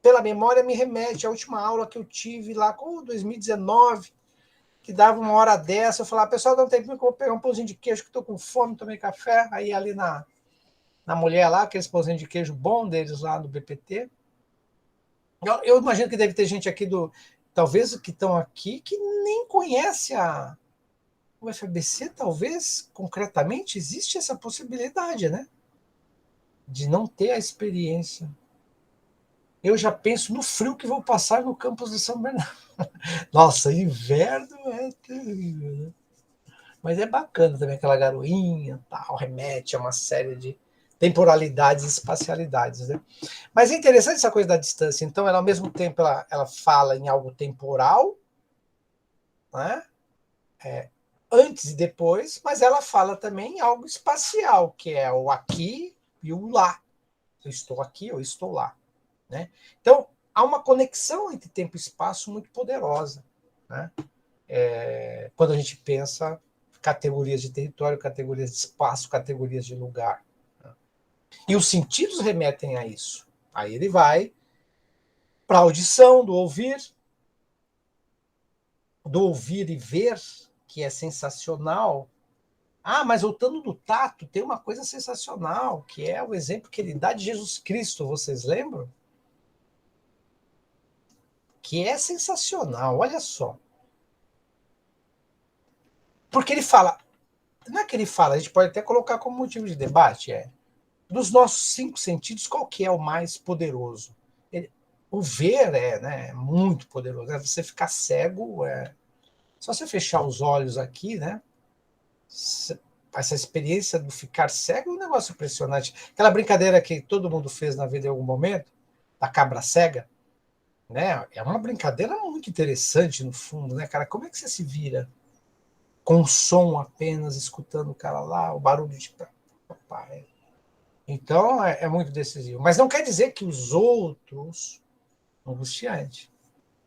pela memória, me remete à última aula que eu tive lá com 2019, que dava 1h10, eu falava, pessoal, dá um tempinho que eu vou pegar um pãozinho de queijo, que estou com fome, tomei café, aí ali na mulher lá, aqueles pãozinhos de queijo bom deles lá do BPT. Eu imagino que deve ter gente aqui talvez que estão aqui, que nem conhece o FBC, talvez, concretamente, existe essa possibilidade, né? De não ter a experiência. Eu já penso no frio que vou passar no campus de São Bernardo. Nossa, inverno é terrível, né? Mas é bacana também aquela garoinha, tal, remete a uma série de temporalidades e espacialidades, né? Mas é interessante essa coisa da distância. Então, ela ao mesmo tempo ela fala em algo temporal, né? antes e depois, mas ela fala também algo espacial, que é o aqui e o lá. Eu estou aqui, eu estou lá. Né? Então, há uma conexão entre tempo e espaço muito poderosa. Né? Quando a gente pensa categorias de território, categorias de espaço, categorias de lugar. Né? E os sentidos remetem a isso. Aí ele vai para a audição, do ouvir e ver, que é sensacional. Ah, mas voltando do tato, tem uma coisa sensacional, que é o exemplo que ele dá de Jesus Cristo, vocês lembram? Que é sensacional, olha só. Porque ele fala, não é que ele fala, a gente pode até colocar como motivo de debate, dos nossos 5 sentidos, qual que é o mais poderoso? O ver né, é muito poderoso, né? Você ficar cego, só você fechar os olhos aqui, né? Essa experiência do ficar cego é um negócio impressionante. Aquela brincadeira que todo mundo fez na vida em algum momento, da cabra cega, né? É uma brincadeira muito interessante, no fundo, né, cara? Como é que você se vira com o som apenas, escutando o cara lá, o barulho de papai? Então, é muito decisivo. Mas não quer dizer que os outros... angustiante.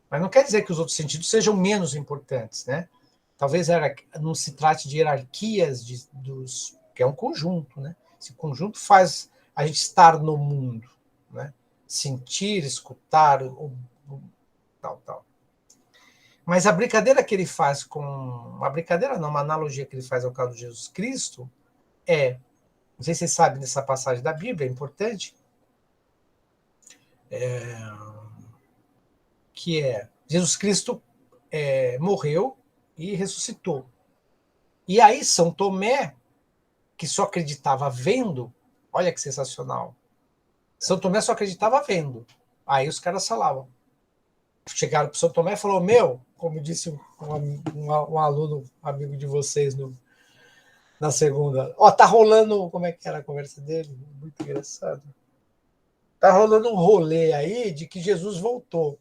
Mas não quer dizer que os outros sentidos sejam menos importantes, né? Talvez não se trate de hierarquias que é um conjunto, né? Esse conjunto faz a gente estar no mundo, né? Sentir, escutar, tal. Mas a brincadeira que ele faz uma brincadeira não, uma analogia que ele faz ao caso de Jesus Cristo não sei se vocês sabem dessa passagem da Bíblia, é importante, que Jesus Cristo morreu e ressuscitou. E aí São Tomé, que só acreditava vendo, olha que sensacional, São Tomé só acreditava vendo. Aí os caras falavam, chegaram para São Tomé e falaram, como disse um aluno amigo de vocês na segunda, tá rolando, como é que era a conversa dele? Muito engraçado. Tá rolando um rolê aí de que Jesus voltou.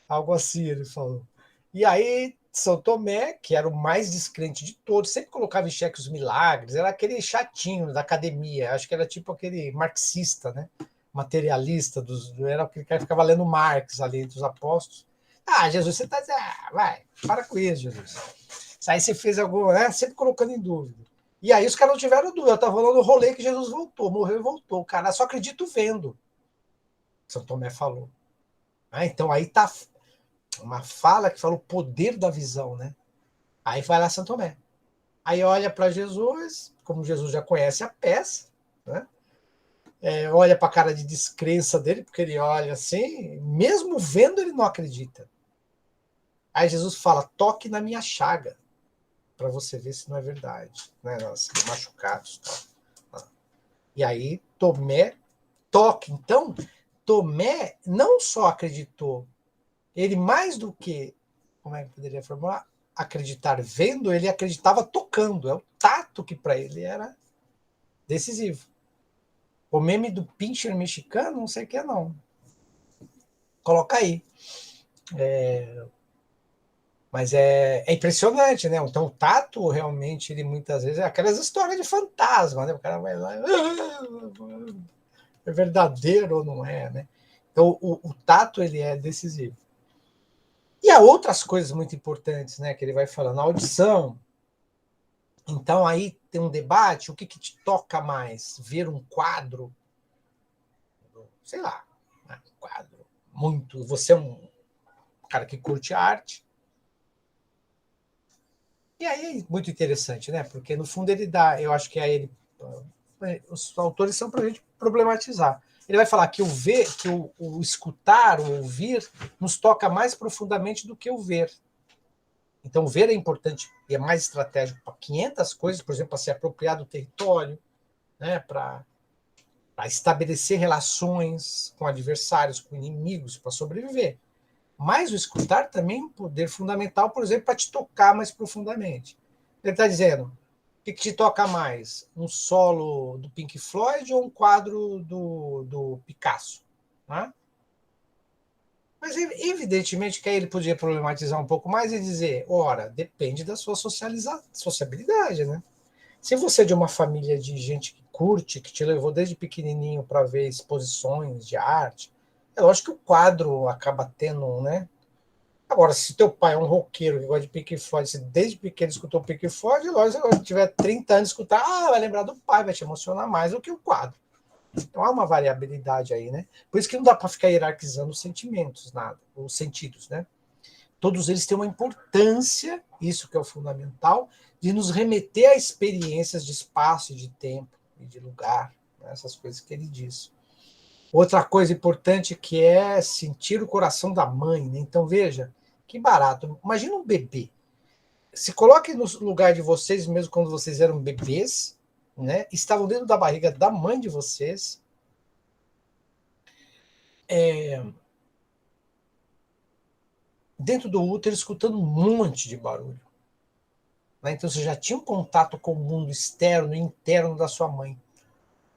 Algo assim, ele falou. E aí, São Tomé, que era o mais descrente de todos, sempre colocava em xeque os milagres, era aquele chatinho da academia, acho que era tipo aquele marxista, né? Materialista, era aquele cara que ficava lendo Marx ali entre os apóstolos. Jesus, você tá dizendo, vai, para com isso, Jesus. Isso aí você fez algo, né? Sempre colocando em dúvida. E aí os caras não tiveram dúvida, tava rolando o rolê que Jesus voltou, morreu e voltou. O cara só acredito vendo. São Tomé falou. Então aí tá uma fala que fala o poder da visão, né? Aí vai lá São Tomé. Aí olha para Jesus, como Jesus já conhece a peça, né? Olha para a cara de descrença dele, porque ele olha assim, mesmo vendo, ele não acredita. Aí Jesus fala, toque na minha chaga, para você ver se não é verdade, né? Nós machucados. Tal. E aí Tomé toque. Então, Tomé não só acreditou, ele mais do que, como é que poderia formular? Acreditar vendo, ele acreditava tocando. É o tato que para ele era decisivo. O meme do pincher mexicano, não sei o que não. Coloca aí. Mas é impressionante, né? Então o tato realmente, ele muitas vezes é aquelas histórias de fantasma, né? O cara vai lá, é verdadeiro ou não é, né? Então o tato, ele é decisivo. E há outras coisas muito importantes, né, que ele vai falando. A audição. Então, aí tem um debate, o que te toca mais? Ver um quadro? Sei lá, um quadro muito... Você é um cara que curte arte. E aí é muito interessante, né? Porque, no fundo, ele dá... Eu acho que aí os autores são para a gente problematizar. Ele vai falar que o ver, que o escutar, o ouvir, nos toca mais profundamente do que o ver. Então, o ver é importante e é mais estratégico para 500 coisas, por exemplo, para se apropriar do território, né, para estabelecer relações com adversários, com inimigos, para sobreviver. Mas o escutar também é um poder fundamental, por exemplo, para te tocar mais profundamente. Ele está dizendo, o que te toca mais? Um solo do Pink Floyd ou um quadro do Picasso? Né? Mas evidentemente que aí ele podia problematizar um pouco mais e dizer, ora, depende da sua sociabilidade, né? Se você é de uma família de gente que curte, que te levou desde pequenininho para ver exposições de arte, é lógico que o quadro acaba tendo, né? Agora, se teu pai é um roqueiro que gosta de Pink Floyd, se desde pequeno escutou Pink Floyd, lógico, quando tiver 30 anos escutar, vai lembrar do pai, vai te emocionar mais do que o quadro. Então há uma variabilidade aí, né? Por isso que não dá para ficar hierarquizando os sentimentos, nada, os sentidos, né? Todos eles têm uma importância, isso que é o fundamental, de nos remeter a experiências de espaço e de tempo e de lugar, né? Essas coisas que ele diz. Outra coisa importante que é sentir o coração da mãe, né? Então veja, que barato. Imagina um bebê. Se coloque no lugar de vocês, mesmo quando vocês eram bebês, né? Estavam dentro da barriga da mãe de vocês. Dentro do útero, escutando um monte de barulho. Né? Então você já tinha um contato com o mundo externo e interno da sua mãe.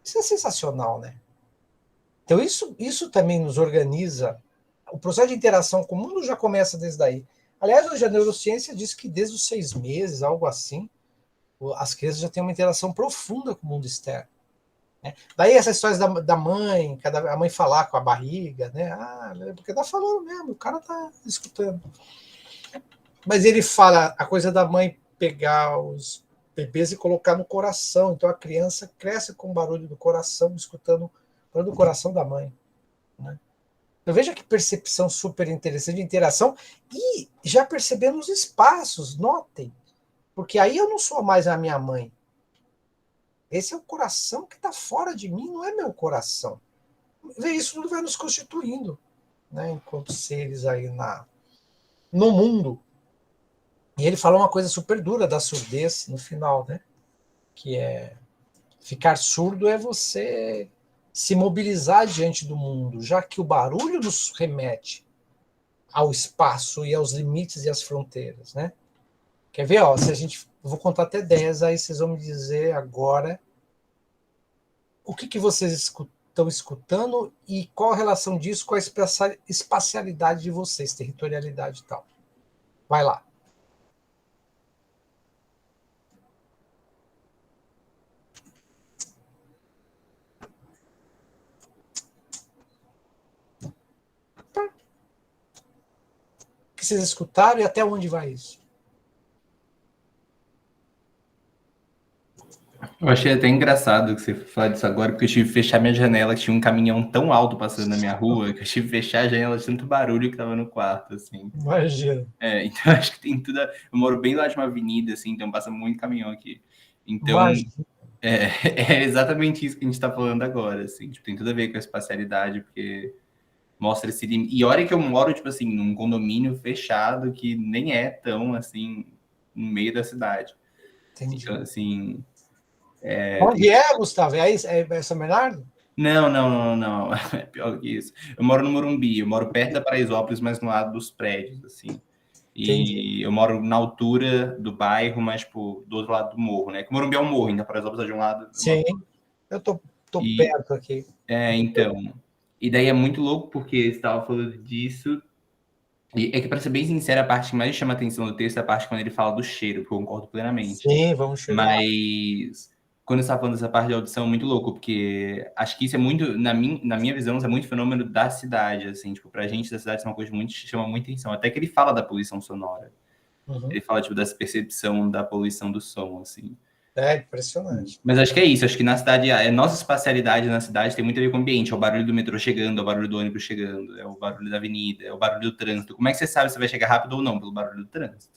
Isso é sensacional, né? Então isso também nos organiza. O processo de interação com o mundo já começa desde aí. Aliás, hoje a neurociência diz que desde os 6 meses, algo assim, as crianças já têm uma interação profunda com o mundo externo. Né? Daí essas histórias da mãe, a mãe falar com a barriga, né? Porque tá falando mesmo, o cara tá escutando. Mas ele fala a coisa da mãe pegar os bebês e colocar no coração. Então a criança cresce com o barulho do coração, escutando o barulho do coração da mãe. Né? Então veja que percepção super interessante de interação. E já percebendo os espaços, notem. Porque aí eu não sou mais a minha mãe. Esse é o coração que está fora de mim, não é meu coração. Vê, isso tudo vai nos constituindo, né, enquanto seres aí no mundo. E ele fala uma coisa super dura da surdez no final, né? Que é ficar surdo é você se mobilizar diante do mundo, já que o barulho nos remete ao espaço e aos limites e às fronteiras, né? Quer ver? Ó, se a gente, eu vou contar até 10, aí vocês vão me dizer agora o que vocês estão escutando e qual a relação disso com a espacialidade de vocês, territorialidade e tal. Vai lá. O que vocês escutaram e até onde vai isso? Eu achei até engraçado que você falou disso agora, porque eu tive que fechar minha janela, tinha um caminhão tão alto passando na minha rua, que eu tive que fechar a janela de tanto barulho que tava no quarto, assim. Imagina. Então acho que tem tudo. Eu moro bem lá de uma avenida, assim, então passa muito caminhão aqui. Então é exatamente isso que a gente tá falando agora, assim. Tipo, tem tudo a ver com a espacialidade, porque mostra esse limite. E olha que eu moro, tipo assim, num condomínio fechado que nem é tão, assim, no meio da cidade. Entendi. Então, assim... Onde é, Gustavo? É São Bernardo? Não. É pior que isso. Eu moro no Morumbi, eu moro perto da Paraisópolis, mas no lado dos prédios, assim. E Entendi. eu moro na altura do bairro, mas, tipo, do outro lado do morro, né? Que o Morumbi é um morro, então a Paraisópolis é de um lado. Sim, eu tô perto aqui. Então. E daí é muito louco, porque você estava falando disso. E é que, para ser bem sincero, a parte que mais chama a atenção do texto é a parte quando ele fala do cheiro, que eu concordo plenamente. Sim, vamos chegar lá. Mas quando você está falando dessa parte de audição, é muito louco, porque acho que isso é muito, na minha visão, isso é muito fenômeno da cidade, assim, tipo, pra gente da cidade isso é uma coisa que chama muita atenção. Até que ele fala da poluição sonora. Uhum. Ele fala, tipo, dessa percepção da poluição do som, assim. É impressionante. Mas acho que é isso, acho que na cidade, a nossa espacialidade na cidade tem muito a ver com o ambiente, é o barulho do metrô chegando, é o barulho do ônibus chegando, é o barulho da avenida, é o barulho do trânsito. Como é que você sabe se vai chegar rápido ou não? Pelo barulho do trânsito.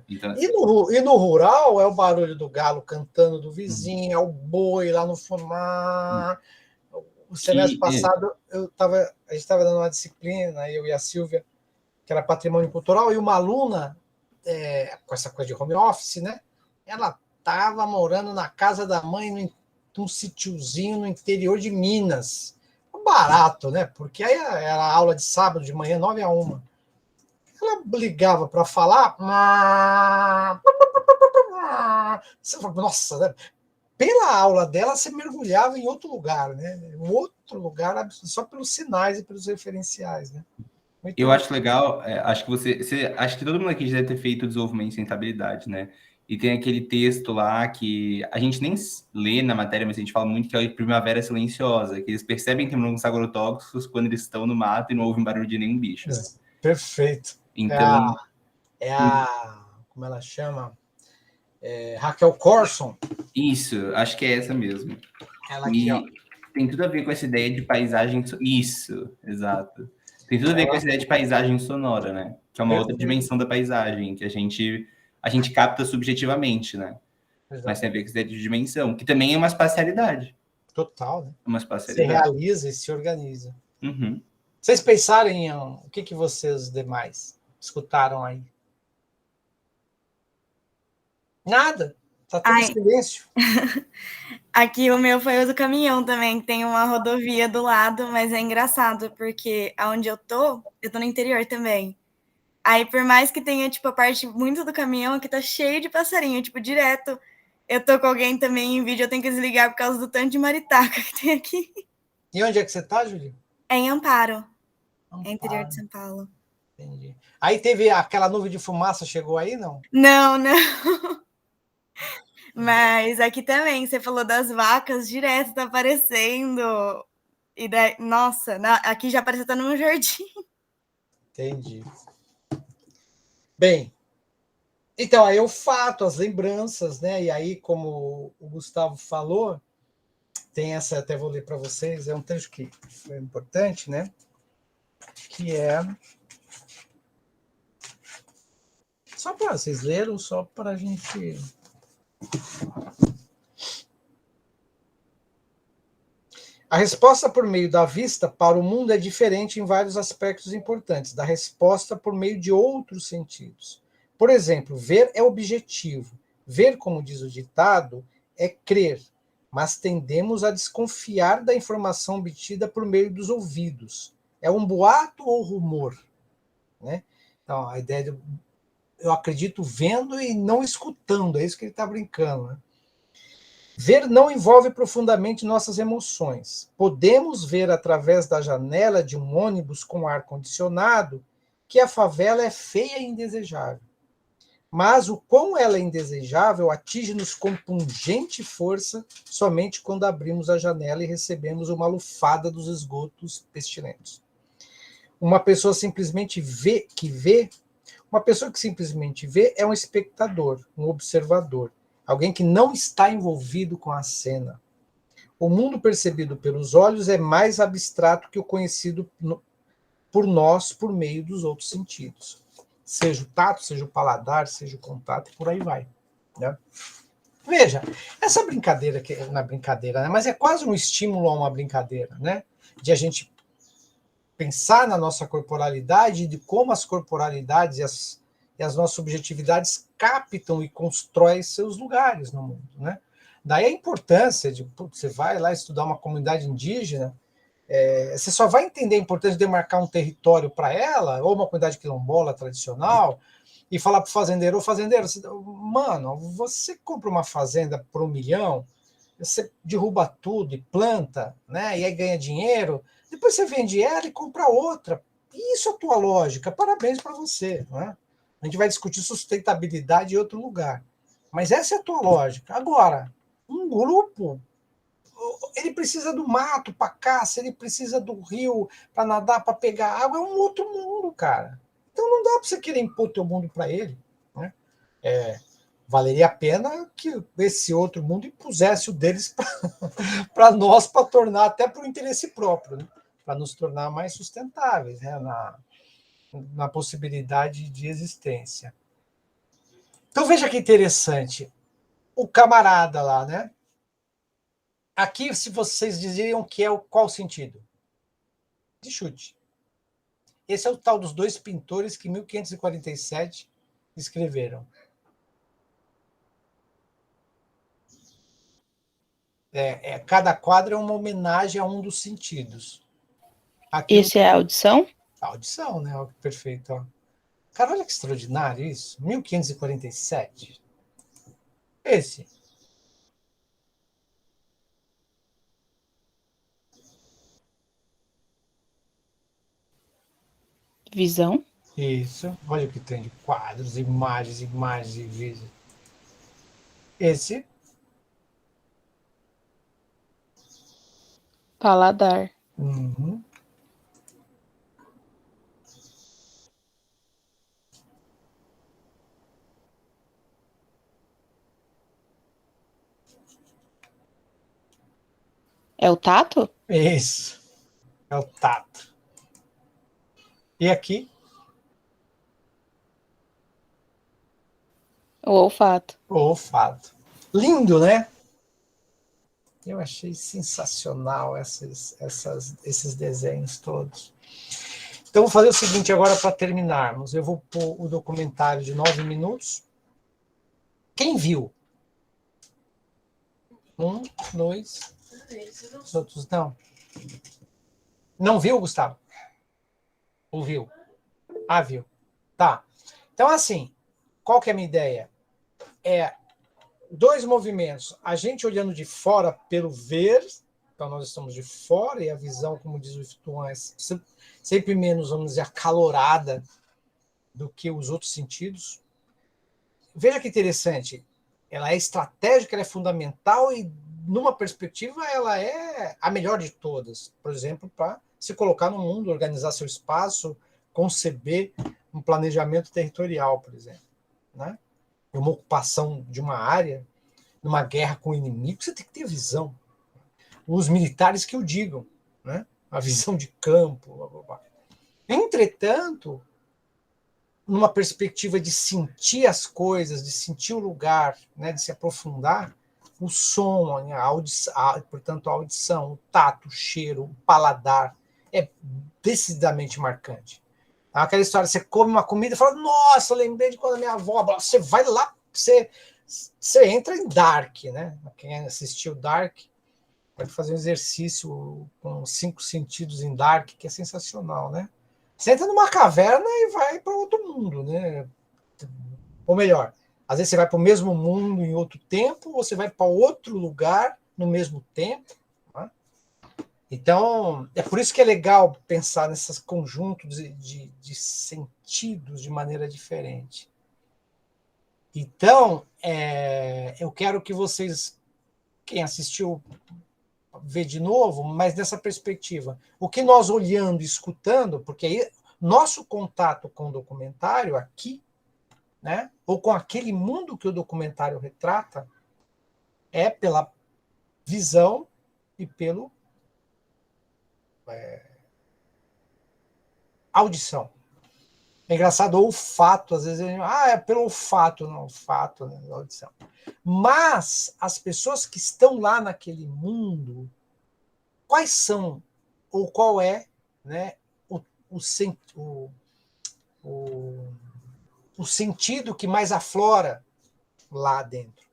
Então, E no rural é o barulho do galo cantando do vizinho, é o boi lá no fumar. O semestre passado a gente estava dando uma disciplina, eu e a Silvia, que era patrimônio cultural, e uma aluna, com essa coisa de home office, né? Ela estava morando na casa da mãe, num sítiozinho no interior de Minas. Barato, né? Porque aí era aula de sábado de manhã, 9h a 1h. Ela ligava para falar. Nossa, né? Pela aula dela, você mergulhava em outro lugar, né? Um outro lugar, só pelos sinais e pelos referenciais, né? Muito Eu bom. acho legal, acho que acho que todo mundo aqui já deve ter feito desenvolvimento em rentabilidade, né? E tem aquele texto lá que a gente nem lê na matéria, mas a gente fala muito que é a primavera silenciosa, que eles percebem que tem morangos agrotóxicos quando eles estão no mato e não ouvem barulho de nenhum bicho, né? Perfeito. Então, Como ela chama? Raquel Corson. isso, acho que é essa mesmo. Ela aqui, ó. E tem tudo a ver com essa ideia de paisagem. Isso, exato. Tem tudo a ver com Ela, essa ideia de paisagem sonora, né? Que é uma outra perfeito. dimensão da paisagem, que a gente capta subjetivamente, né? Mas Exato. tem a ver com essa ideia de dimensão, que também é uma espacialidade. Total, né? Uma Se espacialidade. realiza e se organiza. Uhum. Vocês pensarem em o que vocês demais escutaram aí? Nada. Tá tudo em Ai, silêncio. aqui o meu foi o do caminhão também. Tem uma rodovia do lado, mas é engraçado, porque aonde eu tô no interior também. Aí, por mais que tenha, tipo, a parte muito do caminhão, aqui tá cheio de passarinho, tipo, direto. Eu tô com alguém também em vídeo, eu tenho que desligar por causa do tanto de maritaca que tem aqui. E onde é que você tá, Júlio? É em Amparo, é interior de Amparo, São Paulo. entendi. Aí teve aquela nuvem de fumaça, chegou aí, não? Não, não. Mas aqui também, você falou das vacas, direto tá aparecendo. E daí, nossa, aqui já parece que tá num jardim. Entendi. Bem, então aí o fato, as lembranças, né? E aí, como o Gustavo falou, tem essa, até vou ler para vocês, é um trecho que foi importante, né? Que é. Só para vocês leram, só para a gente. A resposta por meio da vista para o mundo é diferente em vários aspectos importantes da resposta por meio de outros sentidos. Por exemplo, ver é objetivo. Ver, como diz o ditado, é crer, mas tendemos a desconfiar da informação obtida por meio dos ouvidos. É um boato ou rumor? Né? Então, a ideia de eu acredito vendo e não escutando, é isso que ele está brincando. Né? Ver não envolve profundamente nossas emoções. Podemos ver através da janela de um ônibus com ar-condicionado que a favela é feia e indesejável. Mas o quão ela é indesejável atinge-nos com pungente força somente quando abrimos a janela e recebemos uma lufada dos esgotos pestilentos. Uma pessoa uma pessoa que simplesmente vê é um espectador, um observador, alguém que não está envolvido com a cena. O mundo percebido pelos olhos é mais abstrato que o conhecido por nós por meio dos outros sentidos. Seja o tato, seja o paladar, seja o contato, e por aí vai. Né? Veja, essa brincadeira, que não é brincadeira, né? Mas é quase um estímulo a uma brincadeira, né? De a gente pensar na nossa corporalidade e de como as corporalidades e as nossas subjetividades captam e constroem seus lugares no mundo. Né? Daí a importância de você vai lá estudar uma comunidade indígena, você só vai entender a importância de demarcar um território para ela, ou uma comunidade quilombola tradicional, e falar para o fazendeiro, mano, você compra uma fazenda por 1 milhão, você derruba tudo e planta, né? E aí ganha dinheiro, depois você vende ela e compra outra. Isso é a tua lógica, parabéns para você. Né? A gente vai discutir sustentabilidade em outro lugar. Mas essa é a tua lógica. Agora, um grupo, ele precisa do mato para caça, ele precisa do rio para nadar, para pegar água, é um outro mundo, cara. Então não dá para você querer impor teu mundo para ele. Né? Valeria a pena que esse outro mundo impusesse o deles para nós, para tornar, até por interesse próprio, né? Para nos tornar mais sustentáveis, né? na possibilidade de existência. Então veja que interessante. O camarada lá, né? Aqui, se vocês diziam que é qual sentido? De chute. Esse é o tal dos dois pintores que em 1547 escreveram. Cada quadro é uma homenagem a um dos sentidos. Aqui Esse é a audição? a audição, né? Ó, perfeito. Ó. Cara, olha que extraordinário isso. 1547. Esse. Visão. Isso. Olha o que tem de quadros, imagens e vídeos. Esse. Paladar. Uhum. É o tato? Isso. É o tato. E aqui, O olfato. o olfato. Lindo, né? Eu achei sensacional esses desenhos todos. Então, vou fazer o seguinte agora para terminarmos. Eu vou pôr o documentário de 9 minutos. Quem viu? 1, 2. Os outros não. Não viu, Gustavo? Ou viu? Ah, viu. Tá. Então, assim, qual que é a minha ideia? É 2 movimentos. A gente olhando de fora pelo ver, então nós estamos de fora, e a visão, como diz o Iftuan, é sempre menos, vamos dizer, acalorada do que os outros sentidos. Veja que interessante. Ela é estratégica, ela é fundamental e, numa perspectiva, ela é a melhor de todas. Por exemplo, para se colocar no mundo, organizar seu espaço, conceber um planejamento territorial, por exemplo. Né? Uma ocupação de uma área, numa guerra com o inimigo, você tem que ter visão. Os militares que o digam, né? A visão de campo. Blá, blá, blá. Entretanto, numa perspectiva de sentir as coisas, de sentir o lugar, né? De se aprofundar, o som, portanto, a audição, o tato, o cheiro, o paladar, é decididamente marcante. Aquela história, você come uma comida e fala, nossa, lembrei de quando a minha avó... Você vai lá, você entra em Dark, né? Quem assistiu Dark pode fazer um exercício com 5 sentidos em Dark, que é sensacional, né? Você entra numa caverna e vai para outro mundo, né? Ou melhor, às vezes você vai para o mesmo mundo em outro tempo, ou você vai para outro lugar no mesmo tempo. Né? Então, é por isso que é legal pensar nesses conjuntos de sentidos de maneira diferente. Então, eu quero que vocês, quem assistiu, vê de novo, mas nessa perspectiva. O que nós olhando e escutando, porque aí nosso contato com o documentário aqui, né, ou com aquele mundo que o documentário retrata, é pela visão e pelo audição. É engraçado, o olfato, às vezes, é pelo olfato, não, olfato, né, audição. Mas as pessoas que estão lá naquele mundo, quais são, ou qual é, né, o sentido que mais aflora lá dentro?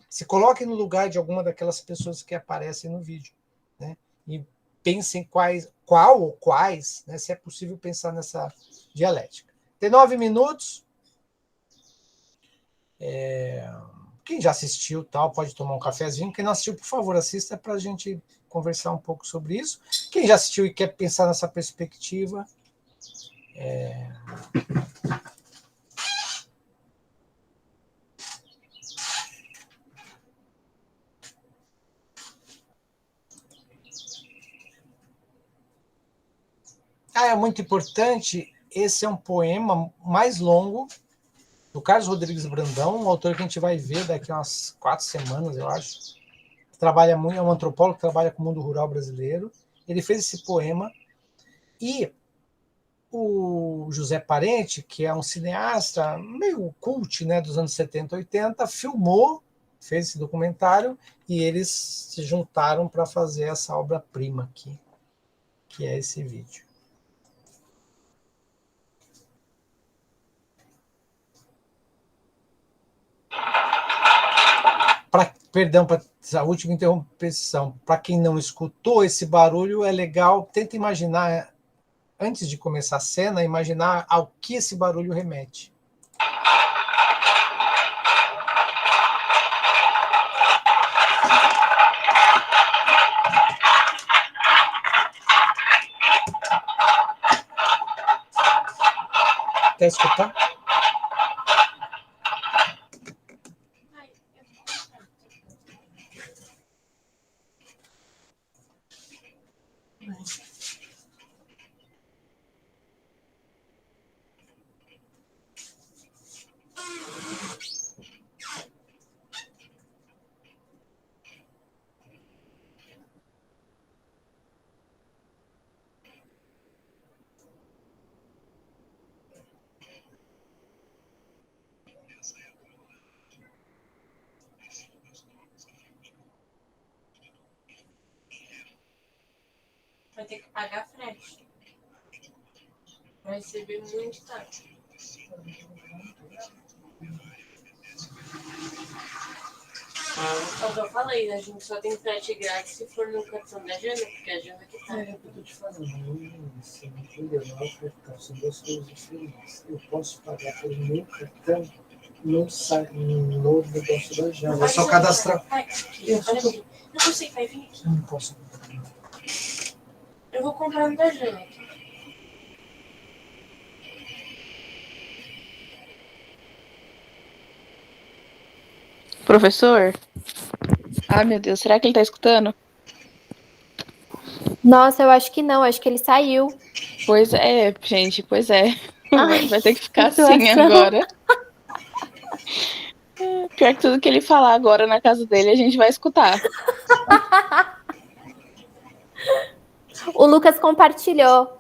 Se coloque no lugar de alguma daquelas pessoas que aparecem no vídeo, né, e pensem qual ou quais, né, se é possível pensar nessa dialética. Tem 9 minutos. Quem já assistiu tal pode tomar um cafezinho. Quem não assistiu, por favor, assista para a gente conversar um pouco sobre isso. Quem já assistiu e quer pensar nessa perspectiva, é muito importante. Esse é um poema mais longo do Carlos Rodrigues Brandão, um autor que a gente vai ver daqui a umas 4 semanas, eu acho. Trabalha muito, é um antropólogo que trabalha com o mundo rural brasileiro. Ele fez esse poema e o José Parente, que é um cineasta meio cult, né, dos anos 70, 80, filmou, fez esse documentário e eles se juntaram para fazer essa obra-prima aqui, que é esse vídeo. Perdão para a última interrupção. Para quem não escutou, esse barulho é legal. Tenta imaginar, antes de começar a cena, imaginar ao que esse barulho remete. Quer escutar? Vai ter que pagar frete. Vai receber muito taxa. Eu já falei, a gente só tem frete grátis se for no cartão da Jana, porque a Jana que tá. É o que eu tô te falando. Você não entendeu? Não é o cartão, são duas coisas diferentes. Eu posso pagar pelo meu cartão no negócio da Jana. É só cadastrar. Vai aqui, olha aqui. Não consigo, vai vir aqui. Eu não posso. Eu vou comprar no da Jana. Professor? Ai, meu Deus, será que ele tá escutando? Nossa, eu acho que não, acho que ele saiu. Pois é, gente, pois é. Ai, Vai ter que ficar que assim situação. agora. Pior que tudo que ele falar agora na casa dele, a gente vai escutar. O Lucas compartilhou.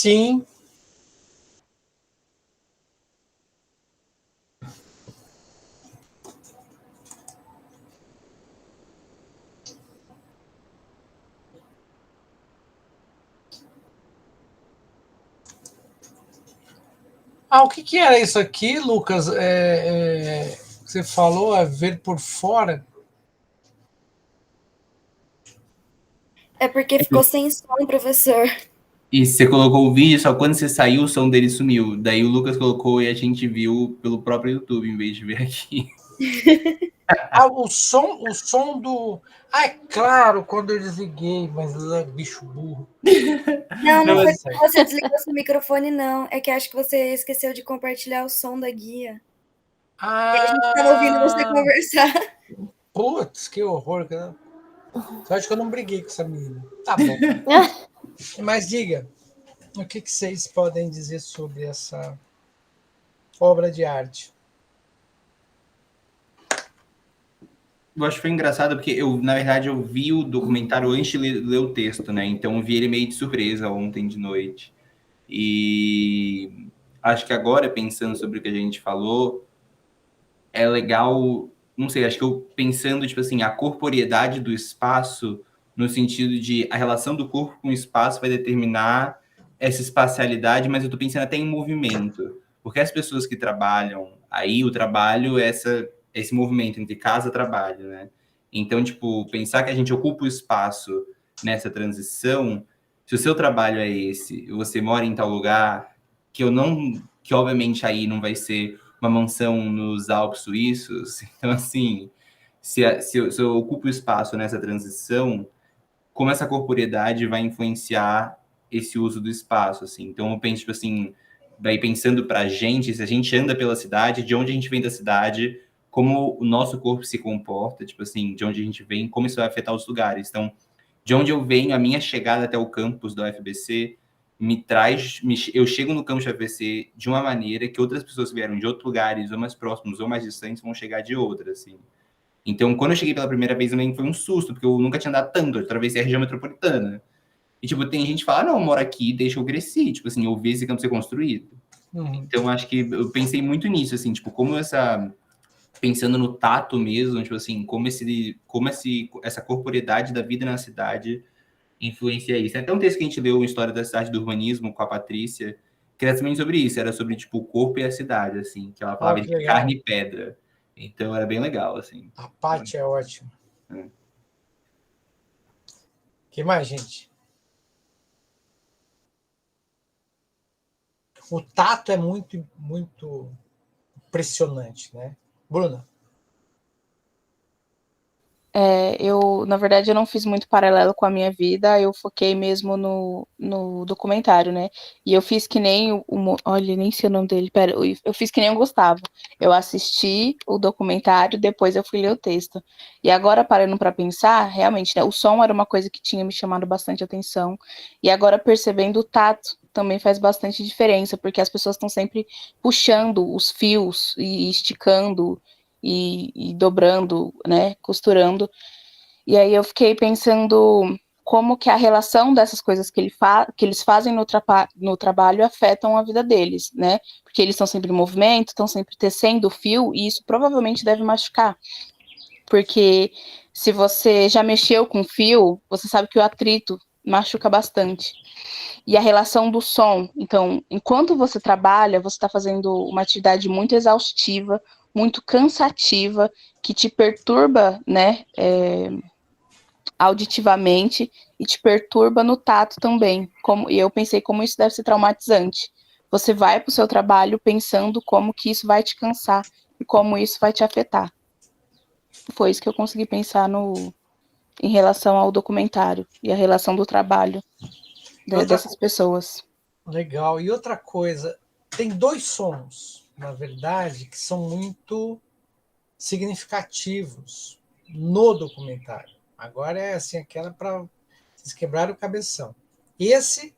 Sim. O que era isso aqui, Lucas? Você falou a ver por fora? É porque ficou sem som, professor. E você colocou o vídeo, só quando você saiu, o som dele sumiu. Daí o Lucas colocou e a gente viu pelo próprio YouTube, em vez de ver aqui. O som do... é claro, quando eu desliguei, mas bicho burro. Não foi que você desligou seu microfone, não. É que acho que você esqueceu de compartilhar o som da guia. E a gente estava ouvindo você conversar. Putz, que horror. Só acho que eu não briguei com essa menina. Tá bom. Mas diga, o que vocês podem dizer sobre essa obra de arte? Eu acho que foi engraçado porque na verdade, eu vi o documentário antes de ler o texto, né? Então eu vi ele meio de surpresa ontem de noite. E acho que agora, pensando sobre o que a gente falou, é legal, não sei, acho que eu pensando, tipo assim, a corporeidade do espaço, no sentido de a relação do corpo com o espaço vai determinar essa espacialidade, mas eu tô pensando até em movimento. Porque as pessoas que trabalham aí, o trabalho é esse movimento entre casa e trabalho, né? Então, tipo, pensar que a gente ocupa o espaço nessa transição, se o seu trabalho é esse, você mora em tal lugar, que obviamente aí não vai ser uma mansão nos Alpes suíços. Então, assim, se eu ocupo o espaço nessa transição, como essa corporeidade vai influenciar esse uso do espaço, assim. Então, eu penso, tipo assim, daí pensando pra gente, se a gente anda pela cidade, de onde a gente vem da cidade, como o nosso corpo se comporta, tipo assim, de onde a gente vem, como isso vai afetar os lugares. Então, de onde eu venho, a minha chegada até o campus da UFBC eu chego no campus da UFBC de uma maneira que outras pessoas que vieram de outros lugares, ou mais próximos ou mais distantes, vão chegar de outra, assim. Então, quando eu cheguei pela primeira vez, também foi um susto, porque eu nunca tinha andado tanto, eu atravessei a região metropolitana. E, tipo, tem gente que fala, não, eu moro aqui, deixa eu crescer, tipo assim, eu vi esse campo ser construído. Então, acho que eu pensei muito nisso, assim, tipo, pensando no tato mesmo, tipo assim, como essa corporeidade da vida na cidade influencia isso. Tem até um texto que a gente leu, História da Cidade do Urbanismo, com a Patrícia, que era também sobre isso, era sobre, tipo, o corpo e a cidade, assim, que ela falava de carne e pedra. Então, era bem legal, assim. A Paty é ótima. Que mais, gente? O tato é muito, muito impressionante, né? Bruna? Eu, na verdade, eu não fiz muito paralelo com a minha vida, eu foquei mesmo no documentário, né? E eu fiz que nem olha, nem sei o nome dele, pera, eu fiz que nem o Gustavo. Eu assisti o documentário, depois eu fui ler o texto. E agora, parando para pensar, realmente, né, o som era uma coisa que tinha me chamado bastante atenção. E agora, percebendo o tato, também faz bastante diferença, porque as pessoas estão sempre puxando os fios e esticando e dobrando, né, costurando. E aí eu fiquei pensando como que a relação dessas coisas que eles fazem no trabalho afetam a vida deles, né? Porque eles estão sempre em movimento, estão sempre tecendo o fio, e isso provavelmente deve machucar. Porque se você já mexeu com fio, você sabe que o atrito machuca bastante. E a relação do som. Então, enquanto você trabalha, você está fazendo uma atividade muito exaustiva, muito cansativa, que te perturba, né, auditivamente e te perturba no tato também. E eu pensei como isso deve ser traumatizante. Você vai para o seu trabalho pensando como que isso vai te cansar e como isso vai te afetar. Foi isso que eu consegui pensar em relação ao documentário e a relação do trabalho dessas pessoas. Legal. E outra coisa, tem dois sons, na verdade, que são muito significativos no documentário. Agora é assim, aquela para vocês quebrarem o cabeção. Esse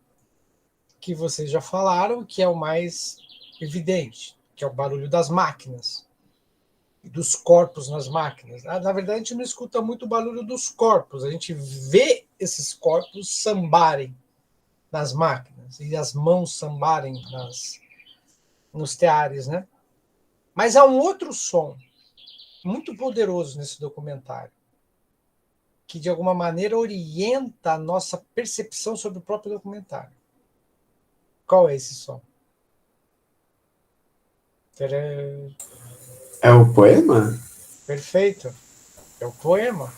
que vocês já falaram, que é o mais evidente, que é o barulho das máquinas, dos corpos nas máquinas. Na verdade, a gente não escuta muito o barulho dos corpos, a gente vê esses corpos sambarem nas máquinas e as mãos sambarem nos teares, né? Mas há um outro som muito poderoso nesse documentário, que de alguma maneira orienta a nossa percepção sobre o próprio documentário. Qual é esse som? Tcharam! É o poema? Perfeito. É o poema,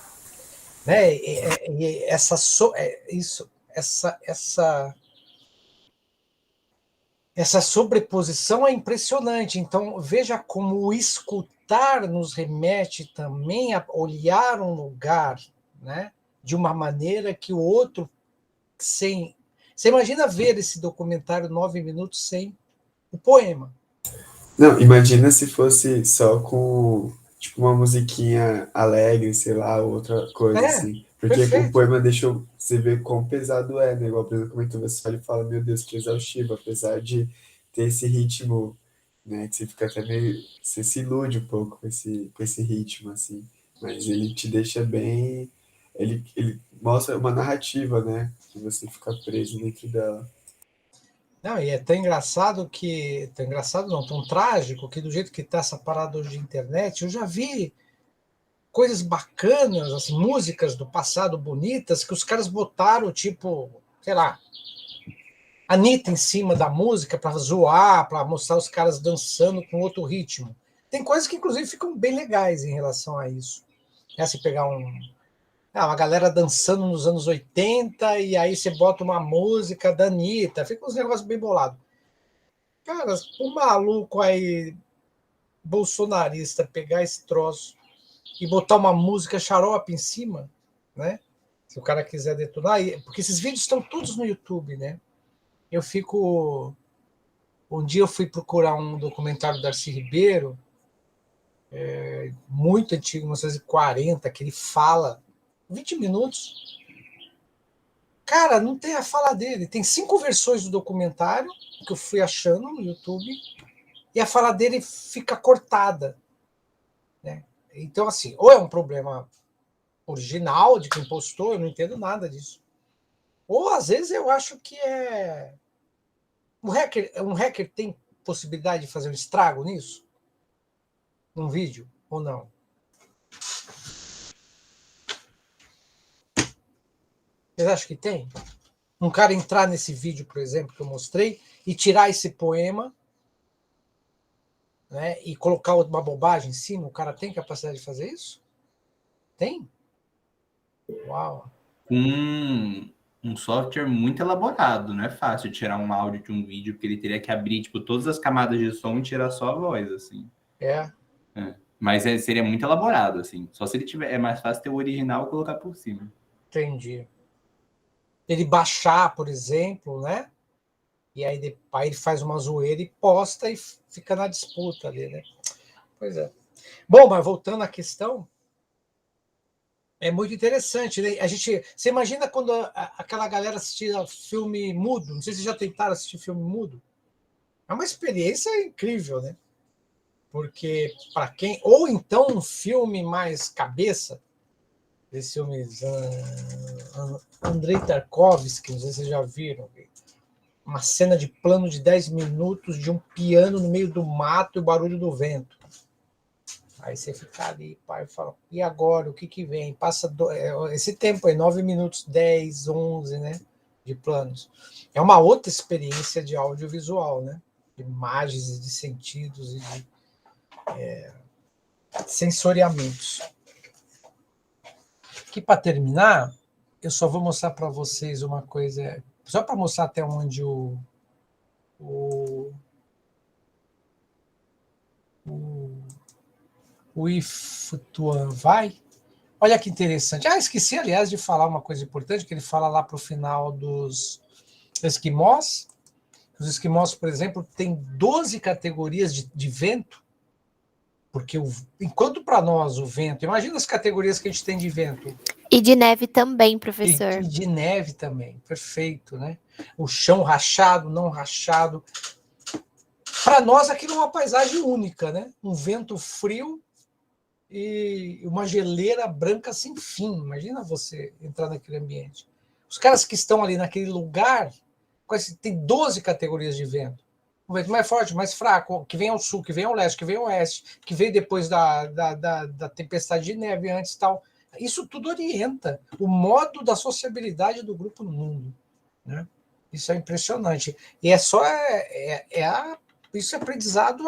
né? E essa sobreposição é impressionante. Então veja como o escutar nos remete também a olhar um lugar, né? De uma maneira que o outro sem. Você imagina ver esse documentário 9 minutos sem o poema? Não, imagina se fosse só com, tipo, uma musiquinha alegre, sei lá, outra coisa, assim. Porque o Perfeito. poema deixou você ver quão pesado é, né? Igual o Bruno comentou, você olha e fala, meu Deus, que exaustivo, apesar de ter esse ritmo, né? Que você fica até meio... Você se ilude um pouco com esse ritmo, assim. Mas ele te deixa bem... Ele mostra uma narrativa, né? Que você fica preso dentro dela. Não, e é tão engraçado que. Tão engraçado não, tão trágico que do jeito que está essa parada hoje de internet, eu já vi coisas bacanas, assim, músicas do passado bonitas, que os caras botaram, tipo, sei lá, Anitta em cima da música para zoar, para mostrar os caras dançando com outro ritmo. Tem coisas que, inclusive, ficam bem legais em relação a isso. É, se pegar uma galera dançando nos anos 80 e aí você bota uma música da Anitta, fica uns negócios bem bolados. Cara, o maluco aí, bolsonarista, pegar esse troço e botar uma música xarope em cima, né? Se o cara quiser detonar, porque esses vídeos estão todos no YouTube, né? Um dia eu fui procurar um documentário do Darcy Ribeiro, muito antigo, 1940, que ele fala 20 minutos. Cara, não tem a fala dele. Tem 5 versões do documentário que eu fui achando no YouTube e a fala dele fica cortada, né? Então, assim, ou é um problema original de quem postou, eu não entendo nada disso. Ou, às vezes, eu acho que é... Um hacker tem possibilidade de fazer um estrago nisso? Num vídeo? Ou não? Vocês acham que tem? Um cara entrar nesse vídeo, por exemplo, que eu mostrei, e tirar esse poema, né, e colocar uma bobagem em cima, o cara tem capacidade de fazer isso? Tem? Uau! Um software muito elaborado, não é fácil tirar um áudio de um vídeo, porque ele teria que abrir, tipo, todas as camadas de som e tirar só a voz, assim. Mas seria muito elaborado, assim. Só se ele tiver... É mais fácil ter o original e colocar por cima. Entendi. Ele baixar, por exemplo, né? E aí ele faz uma zoeira e posta e fica na disputa ali, né? Pois é. Bom, mas voltando à questão, é muito interessante, né? Você imagina quando aquela galera assistia filme mudo? Não sei se já tentaram assistir filme mudo. É uma experiência incrível, né? Porque para quem... Ou então um filme mais cabeça, esse filme Andrei Tarkovsky, não sei se vocês já viram, uma cena de plano de 10 minutos de um piano no meio do mato e o barulho do vento. Aí você fica ali, pai, fala, e agora, o que vem? Passa esse tempo aí, 9 minutos, 10, 11, né, de planos. É uma outra experiência de audiovisual, né? De imagens e de sentidos e de sensoriamentos. Aqui, para terminar, eu só vou mostrar para vocês uma coisa, só para mostrar até onde o Ifutuan vai. Olha que interessante. Esqueci, aliás, de falar uma coisa importante, que ele fala lá para o final dos esquimós. Os esquimós, por exemplo, têm 12 categorias de vento, porque enquanto para nós o vento... Imagina as categorias que a gente tem de vento. E de neve também, professor. E de neve também, perfeito, né? O chão rachado, não rachado. Para nós, aquilo é uma paisagem única, né? Um vento frio e uma geleira branca sem fim. Imagina você entrar naquele ambiente. Os caras que estão ali naquele lugar Tem 12 categorias de vento. O vento mais forte, mais fraco, que vem ao sul, que vem ao leste, que vem ao oeste, que vem depois da tempestade de neve, antes e tal. Isso tudo orienta o modo da sociabilidade do grupo no mundo, né? Isso é impressionante. E isso é aprendizado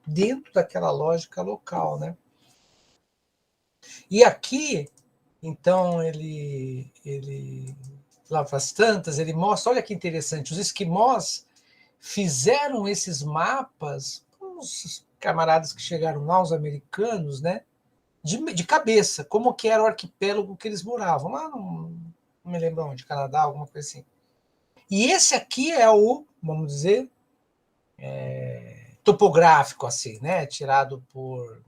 dentro daquela lógica local, né? E aqui, então, ele lá para as tantas, ele mostra, olha que interessante, os esquimós fizeram esses mapas, os camaradas que chegaram lá, os americanos, né, de cabeça, como que era o arquipélago que eles moravam, lá não me lembro onde, Canadá, alguma coisa assim. E esse aqui é o, vamos dizer, topográfico, assim, né, tirado por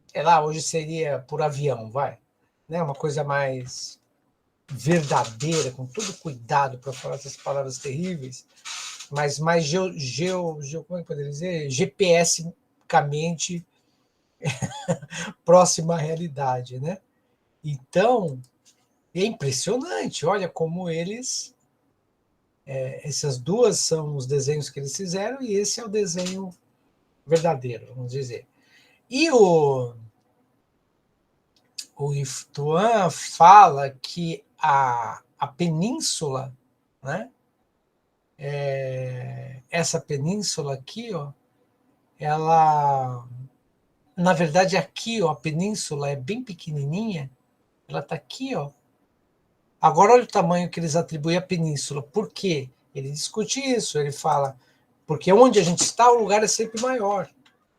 sei lá, hoje seria por avião, vai, né, uma coisa mais verdadeira, com todo cuidado para falar essas palavras terríveis, mas mais como é que poderia dizer? GPS-camente próxima à realidade, né? Então, é impressionante, olha como essas duas são os desenhos que eles fizeram e esse é o desenho verdadeiro, vamos dizer. E o Yves Tuan fala que a península, né? Essa península aqui, ó, ela, na verdade, aqui, ó, a península é bem pequenininha, ela está aqui, ó. Agora olha o tamanho que eles atribuem à península. Por quê? Ele discute isso, ele fala, porque onde a gente está, o lugar é sempre maior,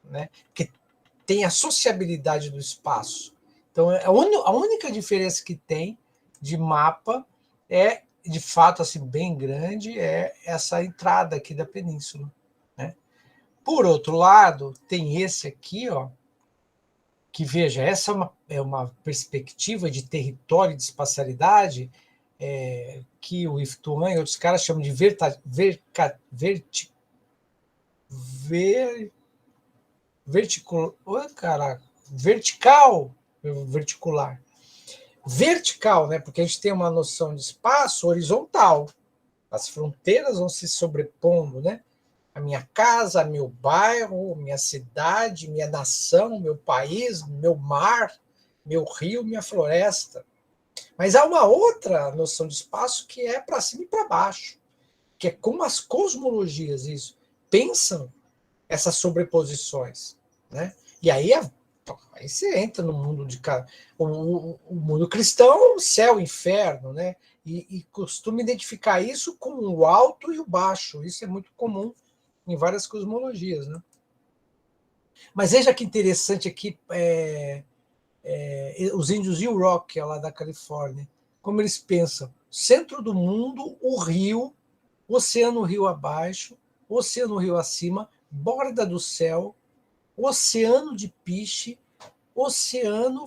né? Porque tem a sociabilidade do espaço. Então, a única diferença que tem de mapa é, de fato, assim, bem grande, é essa entrada aqui da península, né? Por outro lado, tem esse aqui, ó, que, veja, essa é uma perspectiva de território e de espacialidade que o Yves Tuan e outros caras chamam de verticular. Vertical, né? Porque a gente tem uma noção de espaço horizontal. As fronteiras vão se sobrepondo, né? A minha casa, meu bairro, minha cidade, minha nação, meu país, meu mar, meu rio, minha floresta. Mas há uma outra noção de espaço que é para cima e para baixo, que é como as cosmologias isso pensam essas sobreposições, né? E aí você entra no mundo o mundo cristão, céu, inferno, né? E costuma identificar isso com o alto e o baixo. Isso é muito comum em várias cosmologias, né? Mas veja que interessante aqui os índios Yurok, lá da Califórnia, como eles pensam: centro do mundo, o rio, oceano rio abaixo, oceano rio acima, borda do céu, oceano de Piche, oceano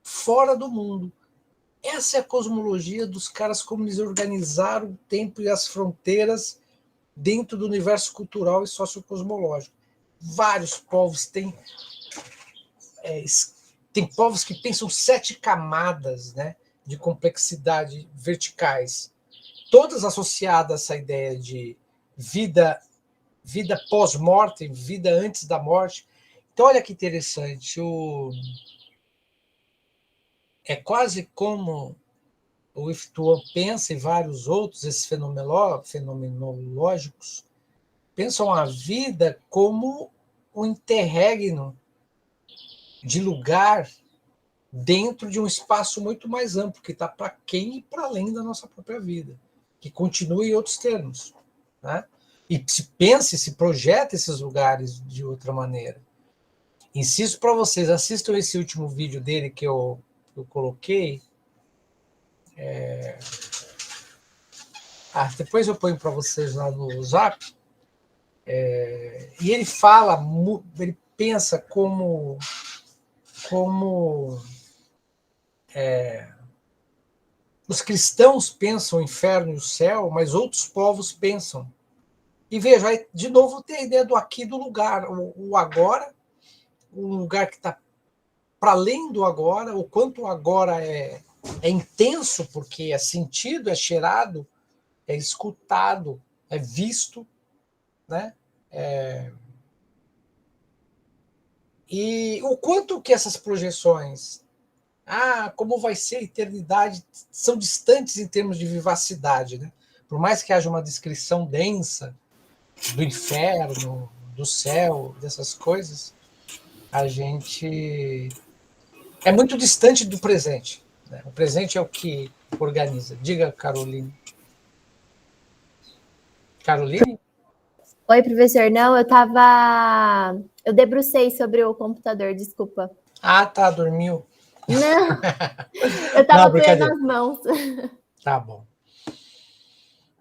fora do mundo. Essa é a cosmologia dos caras, como eles organizaram o tempo e as fronteiras dentro do universo cultural e sociocosmológico. Vários povos têm povos que pensam 7 camadas, né, de complexidade verticais, todas associadas a essa ideia de vida pós-morte, vida antes da morte. Então, olha que interessante. É quase como o Yves Tuan pensa e vários outros, esses fenomenológicos, pensam a vida como um interregno de lugar dentro de um espaço muito mais amplo, que está para quem e para além da nossa própria vida, que continua em outros termos, né? E se pensa e se projeta esses lugares de outra maneira. Insisto para vocês, assistam esse último vídeo dele que eu coloquei. Depois eu ponho para vocês lá no Zap. E ele fala, ele pensa como os cristãos pensam o inferno e o céu, mas outros povos pensam. E veja, aí, de novo tem a ideia do aqui, do lugar, o agora, um lugar que está para além do agora, o quanto o agora é É intenso porque é sentido, é cheirado, é escutado, é visto, né? E o quanto que essas projeções, como vai ser a eternidade, são distantes em termos de vivacidade, né? Por mais que haja uma descrição densa do inferno, do céu, dessas coisas, a gente é muito distante do presente, né? O presente é o que organiza. Diga, Caroline. Caroline? Oi, professor. Não, eu debrucei sobre o computador, desculpa. Tá, dormiu. Não, eu tava doendo as mãos. Tá bom.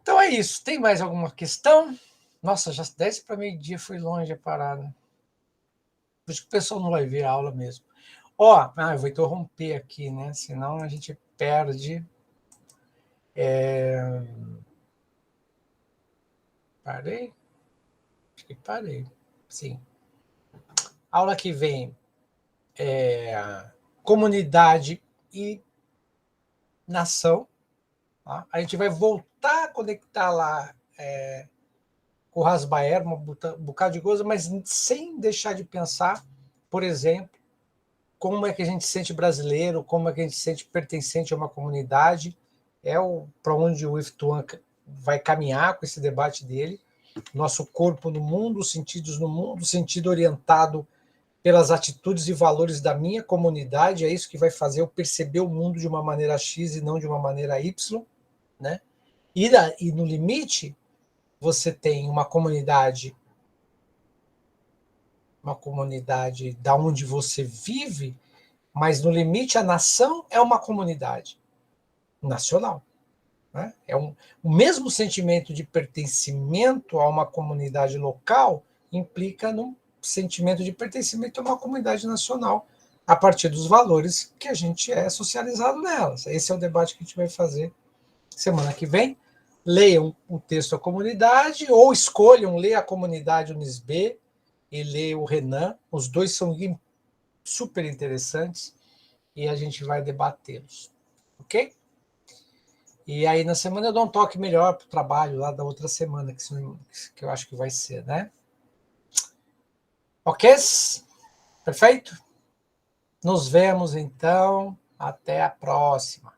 Então é isso. Tem mais alguma questão? Nossa, já 10 para meio-dia, foi longe a parada. Por isso que o pessoal não vai ver a aula mesmo. Eu vou interromper aqui, né? Senão a gente perde. Parei? Acho que parei. Sim. Aula que vem comunidade e nação. Tá? A gente vai voltar a conectar lá com o Rasbaer, um bocado de coisa, mas sem deixar de pensar, por exemplo, como é que a gente se sente brasileiro, como é que a gente se sente pertencente a uma comunidade, para onde o Iftuan vai caminhar com esse debate dele, nosso corpo no mundo, os sentidos no mundo, o sentido orientado pelas atitudes e valores da minha comunidade, é isso que vai fazer eu perceber o mundo de uma maneira X e não de uma maneira Y, né? E no limite, você tem uma comunidade da onde você vive, mas no limite a nação é uma comunidade nacional. Né? O mesmo sentimento de pertencimento a uma comunidade local implica no sentimento de pertencimento a uma comunidade nacional, a partir dos valores que a gente é socializado nelas. Esse é o debate que a gente vai fazer semana que vem. Leiam o texto A Comunidade, ou escolham ler A Comunidade Unisb e ler o Renan. Os dois são super interessantes e a gente vai debatê-los. Ok? E aí na semana eu dou um toque melhor para o trabalho lá da outra semana, que eu acho que vai ser, né? Ok? Perfeito? Nos vemos então. Até a próxima.